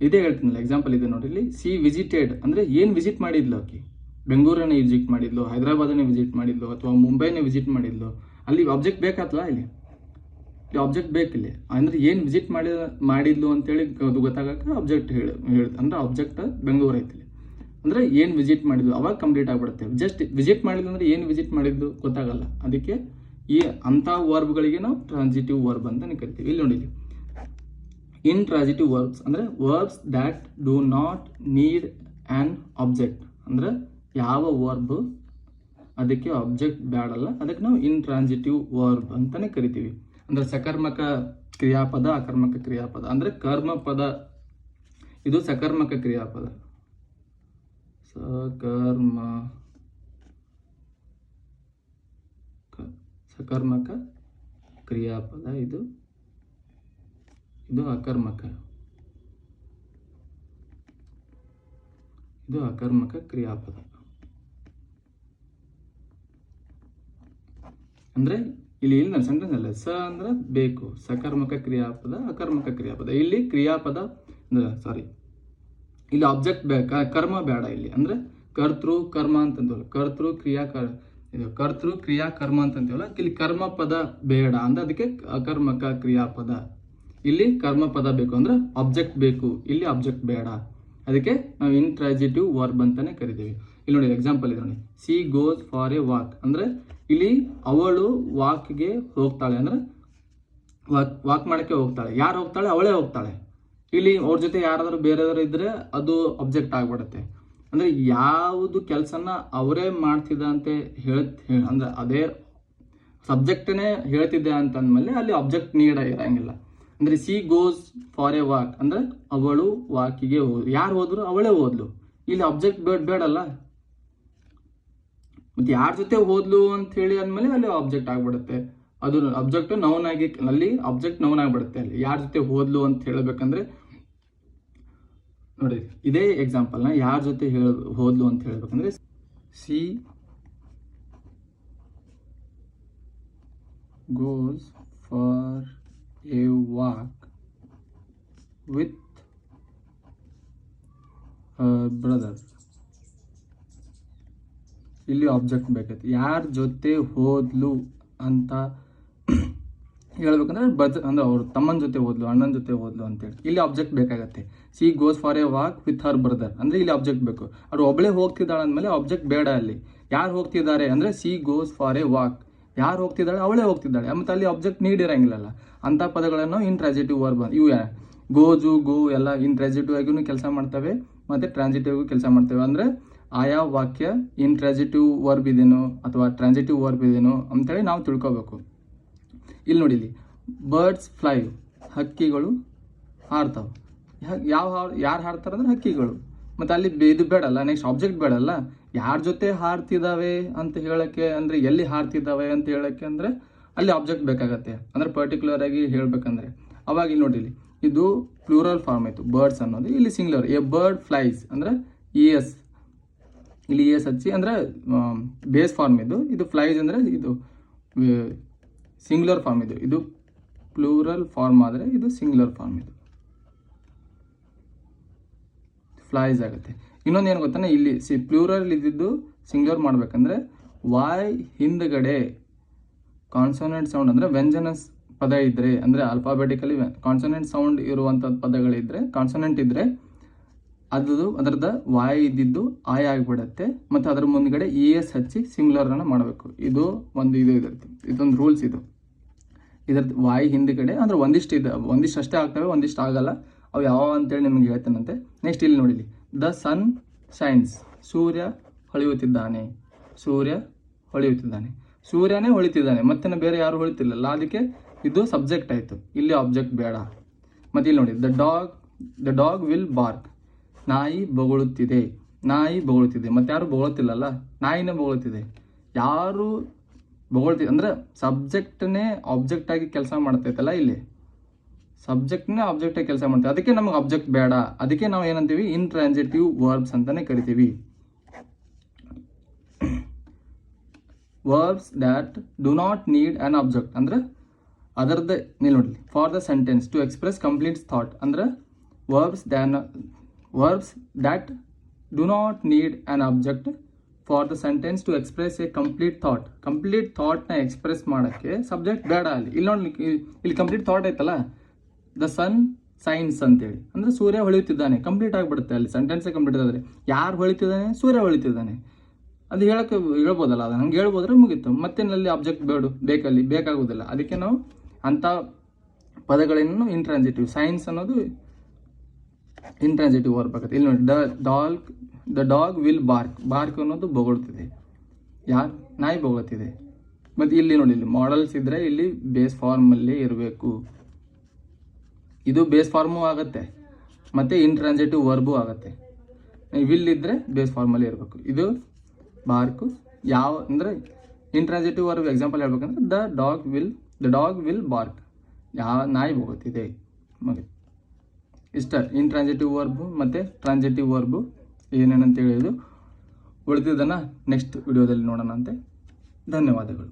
ಇದೇ ಹೇಳ್ತೀನಲ್ಲ, ಎಕ್ಸಾಂಪಲ್ ಇದೆ ನೋಡಿ. ಇಲ್ಲಿ ಸಿ ವಿಸಿಟೆಡ್ ಅಂದರೆ ಏನು ವಿಸಿಟ್ ಮಾಡಿದ್ಲು ಆಕೆ? ಬೆಂಗಳೂರನ್ನೇ ವಿಸಿಟ್ ಮಾಡಿದ್ಲು, ಹೈದರಾಬಾದನ್ನೇ ವಿಸಿಟ್ ಮಾಡಿದ್ಲು ಅಥವಾ ಮುಂಬೈನೇ ವಿಸಿಟ್ ಮಾಡಿದ್ಲು. ಅಲ್ಲಿ ಆಬ್ಜೆಕ್ಟ್ ಬೇಕಾತಲ್ಲ, ಇಲ್ಲಿ ಆಬ್ಜೆಕ್ಟ್ ಬೇಕಿಲ್ಲ. ಅಂದರೆ ಏನು ವಿಸಿಟ್ ಮಾಡಿದ್ಲು ಅಂತೇಳಿ ಅದು ಗೊತ್ತಾಗಕ್ಕೆ ಆಬ್ಜೆಕ್ಟ್ ಅಂದ್ರೆ ಆಬ್ಜೆಕ್ಟ್ ಬೆಂಗಳೂರು ಐತಿಲ್ಲ. ಅಂದರೆ ಏನು ವಿಸಿಟ್ ಮಾಡಿದ್ಲು ಅವಾಗ ಕಂಪ್ಲೀಟ್ ಆಗಿಬಿಡುತ್ತೆ. ಜಸ್ಟ್ ವಿಸಿಟ್ ಮಾಡಿದ್ಲು ಅಂದರೆ ಏನು ವಿಸಿಟ್ ಮಾಡಿದ್ದು ಗೊತ್ತಾಗಲ್ಲ. ಅದಕ್ಕೆ ಈ ಅಂಥ ವರ್ಬ್ಗಳಿಗೆ ನಾವು ಟ್ರಾನ್ಸಿಟಿವ್ ವರ್ಬ್ ಅಂತ ಕರಿತೀವಿ. ಇಲ್ಲಿ ನೋಡಿ, ಇಂಟ್ರಾನ್ಸಿಟಿವ್ ವರ್ಬ್ಸ್ ಅಂದರೆ verbs that do not need an object. ಅಂದರೆ ಯಾವ ವರ್ಬ್ ಅದಕ್ಕೆ ಆಬ್ಜೆಕ್ಟ್ ಬೇಡಲ್ಲ, ಅದಕ್ಕೆ ನಾವು ಇಂಟ್ರಾನ್ಸಿಟಿವ್ ವರ್ಬ್ ಅಂತಲೇ ಕರಿತೀವಿ. ಅಂದರೆ ಸಕರ್ಮಕ ಕ್ರಿಯಾಪದ ಅಕರ್ಮಕ ಕ್ರಿಯಾಪದ ಅಂದರೆ ಕರ್ಮಪದ, ಇದು ಸಕರ್ಮಕ ಕ್ರಿಯಾಪದ. ಸಕರ್ಮಕ ಕ್ರಿಯಾಪದ, ಇದು ಅಕರ್ಮಕ, ಇದು ಅಕರ್ಮಕ ಕ್ರಿಯಾಪದ. ಅಂದ್ರೆ ಇಲ್ಲಿ ಇಲ್ಲ ಸೆಂಟೆನ್ಸ್ ಅಲ್ಲ, ಸ ಅಂದ್ರೆ ಬೇಕು, ಸಕರ್ಮಕ ಕ್ರಿಯಾಪದ ಅಕರ್ಮಕ ಕ್ರಿಯಾಪದ. ಇಲ್ಲಿ ಕ್ರಿಯಾಪದ ಅಂದ್ರೆ ಇಲ್ಲಿ ಆಬ್ಜೆಕ್ಟ್ ಬೇಕಾ, ಕರ್ಮ ಬೇಡ ಇಲ್ಲಿ. ಅಂದ್ರೆ ಕರ್ತೃ ಕರ್ಮ ಅಂತಂತೀವಲ್ಲ, ಕರ್ತೃ ಕ್ರಿಯಾ ಕರ್ಮ ಅಂತಂತೀವಲ್ಲ, ಇಲ್ಲಿ ಕರ್ಮ ಪದ ಬೇಡ ಅಂದ್ರೆ ಅದಕ್ಕೆ ಅಕರ್ಮಕ ಕ್ರಿಯಾಪದ. ಇಲ್ಲಿ ಕರ್ಮ ಪದ ಬೇಕು ಅಂದ್ರೆ ಆಬ್ಜೆಕ್ಟ್ ಬೇಕು, ಇಲ್ಲಿ ಆಬ್ಜೆಕ್ಟ್ ಬೇಡ, ಅದಕ್ಕೆ ನಾವು ಇಂಟ್ರಾನ್ಸಿಟಿವ್ ವರ್ಬ್ ಅಂತಾನೆ ಕರಿತೀವಿ. ಇಲ್ಲಿ ನೋಡಿ ಎಕ್ಸಾಂಪಲ್ ಇದೆ ನೋಡಿ, C goes for A walk ಅಂದ್ರೆ ಇಲ್ಲಿ ಅವಳು ವಾಕ್ಗೆ ಹೋಗ್ತಾಳೆ, ಅಂದ್ರೆ ವಾಕ್ ಮಾಡಕ್ಕೆ ಹೋಗ್ತಾಳೆ. ಯಾರು ಹೋಗ್ತಾಳೆ? ಅವಳೇ ಹೋಗ್ತಾಳೆ. ಇಲ್ಲಿ ಅವ್ರ ಜೊತೆ ಯಾರಾದ್ರೂ ಬೇರೆಯವರು ಇದ್ರೆ ಅದು ಅಬ್ಜೆಕ್ಟ್ ಆಗ್ಬಿಡುತ್ತೆ. ಅಂದ್ರೆ ಯಾವುದು ಕೆಲಸನ ಅವರೇ ಮಾಡ್ತಿದ್ದ ಅಂತ ಅಂದ್ರೆ ಅದೇ ಸಬ್ಜೆಕ್ಟ್ನೇ ಹೇಳ್ತಿದ್ದೆ ಅಂತಂದ್ಮೇಲೆ ಅಲ್ಲಿ ಅಬ್ಜೆಕ್ಟ್ ನೀಡ ಇರಂಗಿಲ್ಲ. ಅಂದ್ರೆ C goes for A walk ಅಂದ್ರೆ ಅವಳು ವಾಕಿಗೆ ಹೋದ್ಲು, ಯಾರು ಹೋದ್ರು? ಅವಳೇ ಹೋದ್ಲು. ಇಲ್ಲಿ ಅಬ್ಜೆಕ್ಟ್ ಬೇಡಲ್ಲ, ಮತ್ತೆ ಯಾರ ಜೊತೆ ಹೋದ್ಲು ಅಂತ ಹೇಳಿ ಅಂದ್ಮೇಲೆ ಅಲ್ಲಿ ಆಬ್ಜೆಕ್ಟ್ ಆಗ್ಬಿಡುತ್ತೆ. ಅದು ಅಬ್ಜೆಕ್ಟ್ ನೌನ್ ಆಗಿ, ಅಲ್ಲಿ ಆಬ್ಜೆಕ್ಟ್ ನೌನ್ ಆಗ್ಬಿಡುತ್ತೆ. ಅಲ್ಲಿ ಯಾರ ಜೊತೆ ಹೋದ್ಲು ಅಂತ ಹೇಳ್ಬೇಕಂದ್ರೆ ನೋಡಿ ಇದೇ ಎಕ್ಸಾಂಪಲ್ ನ ಯಾರ ಜೊತೆ ಹೋದ್ಲು ಅಂತ ಹೇಳ್ಬೇಕಂದ್ರೆ C goes for A walk with brother. ಇಲ್ಲಿ ಆಬ್ಜೆಕ್ಟ್ ಬೇಕೈತಿ. ಯಾರ ಜೊತೆ ಹೋದ್ಲು ಅಂತ ಹೇಳ್ಬೇಕಂದ್ರೆ ಅಂದ್ರೆ ಅವ್ರ ತಮ್ಮನ ಜೊತೆ ಹೋದ್ಲು, ಅಣ್ಣನ ಜೊತೆ ಹೋದ್ಲು ಅಂತೇಳಿ ಇಲ್ಲಿ ಆಬ್ಜೆಕ್ಟ್ ಬೇಕಾಗತ್ತೆ. C goes for A walk with her brother ಅಂದ್ರೆ ಇಲ್ಲಿ ಆಬ್ಜೆಕ್ಟ್ ಬೇಕು. ಅವ್ರು ಒಬ್ಬಳೇ ಹೋಗ್ತಿದ್ದಾಳೆ ಅಂದ್ಮೇಲೆ ಆಬ್ಜೆಕ್ಟ್ ಬೇಡ. ಅಲ್ಲಿ ಯಾರು ಹೋಗ್ತಿದ್ದಾರೆ ಅಂದ್ರೆ C goes for A walk, ಯಾರು ಹೋಗ್ತಿದ್ದಾಳೆ? ಅವಳೇ ಹೋಗ್ತಿದ್ದಾಳೆ. ಮತ್ತೆ ಅಲ್ಲಿ ಆಬ್ಜೆಕ್ಟ್ ನೀಡಿರಂಗಿಲ್ಲಲ್ಲ. ಅಂತ ಪದಗಳನ್ನು ಇಂಟ್ರಾನ್ಸಿಟಿವ್ ವರ್ಬ್, ಇವು ಗೋಜು ಗೋ ಎಲ್ಲ ಇಂಟ್ರಾನ್ಸಿಟಿವ್ ಆಗಿನೂ ಕೆಲಸ ಮಾಡ್ತವೆ, ಮತ್ತೆ ಟ್ರಾನ್ಸಿಟಿವ್ ಕೆಲಸ ಮಾಡ್ತೇವೆ. ಅಂದ್ರೆ ಆಯಾ ವಾಕ್ಯ ಇಂಟ್ರಾನ್ಸಿಟಿವ್ ವರ್ಬ್ ಇದೆನೋ ಅಥವಾ ಟ್ರಾನ್ಸಿಟಿವ್ ವರ್ಬ್ ಇದೆನೋ ಅಂತೇಳಿ ನಾವು ತಿಳ್ಕೊಬೇಕು. ಇಲ್ಲಿ ನೋಡಿ, ಇಲ್ಲಿ ಬರ್ಡ್ಸ್ ಫ್ಲೈ, ಹಕ್ಕಿಗಳು ಹಾರ್ತಾವೆ. ಯಾರು ಹಾರ್ತಾರೆ ಅಂದ್ರೆ ಹಕ್ಕಿಗಳು. ಮತ್ತೆ ಅಲ್ಲಿ ಇದು ಬೇಡಲ್ಲ, ನೆಕ್ಸ್ಟ್ ಆಬ್ಜೆಕ್ಟ್ ಬೇಡಲ್ಲ. ಯಾರ ಜೊತೆ ಹಾರ್ತಿದ್ದಾವೆ ಅಂತ ಹೇಳಕ್ಕೆ, ಅಂದ್ರೆ ಎಲ್ಲಿ ಹಾರ್ತಿದ್ದಾವೆ ಅಂತ ಹೇಳಕ್ಕೆ ಅಂದ್ರೆ ಅಲ್ಲಿ ಆಬ್ಜೆಕ್ಟ್ ಬೇಕಾಗತ್ತೆ. ಅಂದ್ರೆ ಪರ್ಟಿಕ್ಯುಲರ್ ಆಗಿ ಹೇಳ್ಬೇಕಂದ್ರೆ ಅವಾಗ ಇಲ್ಲಿ ನೋಡಿ, ಇದು ಪ್ಲೂರಲ್ ಫಾರ್ಮ್ ಆಯ್ತು ಬರ್ಡ್ಸ್ ಅನ್ನೋದು. ಇಲ್ಲಿ ಸಿಂಗ್ಯುಲರ್, ಎ ಬರ್ಡ್ ಫ್ಲೈಸ್ ಅಂದ್ರೆ ಇಎಸ್, ಇಲ್ಲಿ ಇಎಸ್ ಹಚ್ಚಿ ಅಂದ್ರೆ ಬೇಸ್ ಫಾರ್ಮ್ ಇದು ಫ್ಲೈಸ್ ಅಂದ್ರೆ ಇದು ಸಿಂಗ್ಯುಲರ್ ಫಾರ್ಮ್. ಇದು ಪ್ಲೂರಲ್ ಫಾರ್ಮ್ ಆದರೆ ಇದು ಸಿಂಗ್ಯುಲರ್ ಫಾರ್ಮ್, ಇದು ಫ್ಲೈಸ್ ಆಗುತ್ತೆ. ಇನ್ನೊಂದು ಏನು ಗೊತ್ತಾನೆ, ಇಲ್ಲಿ ಪ್ಲೂರಲ್ ಇದ್ದಿದ್ದು ಸಿಂಗ್ಯುಲರ್ ಮಾಡ್ಬೇಕಂದ್ರೆ ವಾಯ್ ಹಿಂದ್ಗಡೆ ಕಾನ್ಸೋನೆಂಟ್ ಸೌಂಡ್ ಅಂದ್ರೆ ವ್ಯಂಜನ ಪದ ಇದ್ರೆ, ಅಂದ್ರೆ ಆಲ್ಫಾಬೆಟಿಕಲಿ ಕಾನ್ಸೋನೆಂಟ್ ಸೌಂಡ್ ಇರುವಂತದ್ದು ಪದಗಳಿದ್ರೆ, ಕಾನ್ಸೋನೆಂಟ್ ಇದ್ರೆ ಅದರದ ವಾಯ್ ಇದ್ದಿದ್ದು ಆಯ್ ಆಗಿಬಿಡತ್ತೆ. ಮತ್ತೆ ಅದ್ರ ಮುಂದ್ಗಡೆ ಇ ಎಸ್ ಹಚ್ಚಿ ಸಿಂಗ್ಯುಲರ್ ಅನ್ನ ಮಾಡಬೇಕು. ಇದು ಇದೊಂದು ರೂಲ್ಸ್. ಇದ್ರದ್ದು ವಾಯ್ ಹಿಂದ್ಗಡೆ ಅಂದ್ರೆ ಒಂದಿಷ್ಟು ಅಷ್ಟೇ ಆಗ್ತವೆ, ಒಂದಿಷ್ಟು ಆಗಲ್ಲ. ಅವು ಯಾವ ಅಂತೇಳಿ ನಿಮ್ಗೆ ಹೇಳ್ತೇನಂತೆ. ನೆಕ್ಸ್ಟ್ ಇಲ್ಲಿ ನೋಡಿ, ದ ಸನ್ ಶೈನ್ಸ್, ಸೂರ್ಯ ಹೊಳೆಯುತ್ತಿದ್ದಾನೆ. ಸೂರ್ಯನೇ ಹೊಳಿತಿದ್ದಾನೆ, ಮತ್ತೆ ಬೇರೆ ಯಾರು ಹೊಳಿತಿಲ್ಲಲ್ಲ, ಅದಕ್ಕೆ ಇದು ಸಬ್ಜೆಕ್ಟ್ ಆಯ್ತು. ಇಲ್ಲಿ ಆಬ್ಜೆಕ್ಟ್ ಬೇಡ. ಮತ್ತೆ ಇಲ್ಲಿ ನೋಡಿ, ದ ಡಾಗ್ ವಿಲ್ ಬಾರ್ಕ್, ನಾಯಿ ಬೊಗಳುತ್ತಿದೆ. ಮತ್ತೆ ಯಾರು ಬೊಗಳುತ್ತಿಲ್ಲಲ್ಲ, ನಾಯಿನೇ ಬೊಗಳುತ್ತಿದೆ. ಯಾರು ಬೊಗಳ್ತಿದೆ ಅಂದ್ರೆ ಸಬ್ಜೆಕ್ಟ್ನೇ ಆಬ್ಜೆಕ್ಟ್ ಆಗಿ ಕೆಲಸ ಮಾಡ್ತೈತಲ್ಲ, ಇಲ್ಲಿ ಸಬ್ಜೆಕ್ಟ್ನೇ ಆಬ್ಜೆಕ್ಟ್ ಆಗಿ ಕೆಲಸ ಮಾಡ್ತೇವೆ. ಅದಕ್ಕೆ ನಮಗೆ ಆಬ್ಜೆಕ್ಟ್ ಬೇಡ. ಅದಕ್ಕೆ ನಾವು ಏನಂತೀವಿ, ಇಂಟ್ರಾನ್ಸಿಟಿವ್ ವರ್ಬ್ಸ್ ಅಂತಾನೆ ಕರಿತೀವಿ. Verbs that do not need an object ಅಂದ್ರೆ ಅದರದ್ದು ನೋಡಿ, for the sentence to express complete thought ಅಂದ್ರೆ verbs that do not need an object for the sentence to express a complete ಥಾಟ್ನ ಎಕ್ಸ್ಪ್ರೆಸ್ ಮಾಡೋಕ್ಕೆ subject ಬೇಡ. ಇಲ್ಲಿ ನೋಡಿ, ಇಲ್ಲಿ ಕಂಪ್ಲೀಟ್ ಥಾಟ್ ಐತಲ್ಲ, ದ ಸನ್ ಸೈನ್ಸ್ ಅಂತೇಳಿ ಅಂದ್ರೆ ಸೂರ್ಯ ಹೊಳೆಯುತ್ತಿದ್ದಾನೆ, ಕಂಪ್ಲೀಟ್ ಆಗಿಬಿಡುತ್ತೆ. ಅಲ್ಲಿ ಸೆಂಟೆನ್ಸೇ ಕಂಪ್ಲೀಟ್ ಆದರೆ ಯಾರು ಹೊಳಿತಿದ್ದಾನೆ? ಸೂರ್ಯ ಹೊಳಿತಿದ್ದಾನೆ. ಅದು ಹೇಳ್ಬೋದಲ್ಲ, ಅದು ಹಂಗೆ ಹೇಳ್ಬೋದ್ರೆ ಮುಗೀತು. ಮತ್ತೇನಲ್ಲಿ ಆಬ್ಜೆಕ್ಟ್ ಬೇಕಾಗುವುದಿಲ್ಲ. ಅದಕ್ಕೆ ನಾವು ಅಂಥ ಪದಗಳನ್ನು ಇಂಟ್ರಾನ್ಸಿಟಿವ್, ಸೈನ್ಸ್ ಅನ್ನೋದು ಇಂಟ್ರಾನ್ಸಿಟಿವ್ ವರ್ಬ್ ಆಗುತ್ತೆ. ಇಲ್ಲಿ ನೋಡಿ, ದ ಡಾಗ್ ವಿಲ್ ಬಾರ್ಕ್ ಅನ್ನೋದು ಬೊಗಳ್ತಿದೆ. ನಾಯಿ ಬೊಗಳ್ತಿದೆ. ಮತ್ತು ಇಲ್ಲಿ ನೋಡಿ, ಇಲ್ಲಿ ಮಾಡಲ್ಸ್ ಇದ್ರೆ ಇಲ್ಲಿ ಬೇಸ್ ಫಾರ್ಮಲ್ಲಿ ಇರಬೇಕು. ಇದು ಬೇಸ್ ಫಾರ್ಮು ಆಗುತ್ತೆ ಮತ್ತು ಇಂಟ್ರಾನ್ಸಿಟಿವ್ ವರ್ಬು ಆಗುತ್ತೆ. ವಿಲ್ ಇದ್ದರೆ ಬೇಸ್ ಫಾರ್ಮಲ್ಲಿ ಇರಬೇಕು. ಇದು ಬಾರ್ಕು ಯಾವ ಅಂದರೆ ಇಂಟ್ರಾನ್ಸಿಟಿವ್ ವರ್ಬ್ ಎಕ್ಸಾಂಪಲ್ ಹೇಳ್ಬೇಕಂದ್ರೆ ದ ಡಾಗ್ ವಿಲ್ ಬಾರ್ಕ್, ನಾಯಿ ಹೋಗುತ್ತಿದೆ ಮಗ. ಇಷ್ಟ ಇಂಟ್ರಾನ್ಸಿಟಿವ್ ವರ್ಬು ಮತ್ತು ಟ್ರಾನ್ಸಿಟಿವ್ ವರ್ಬು ಏನೇನಂತ ಹೇಳಿದ್ದು. ಉಳಿದಿದ್ದನ್ನು ನೆಕ್ಸ್ಟ್ ವಿಡಿಯೋದಲ್ಲಿ ನೋಡೋಣ ಅಂತೆ. ಧನ್ಯವಾದಗಳು.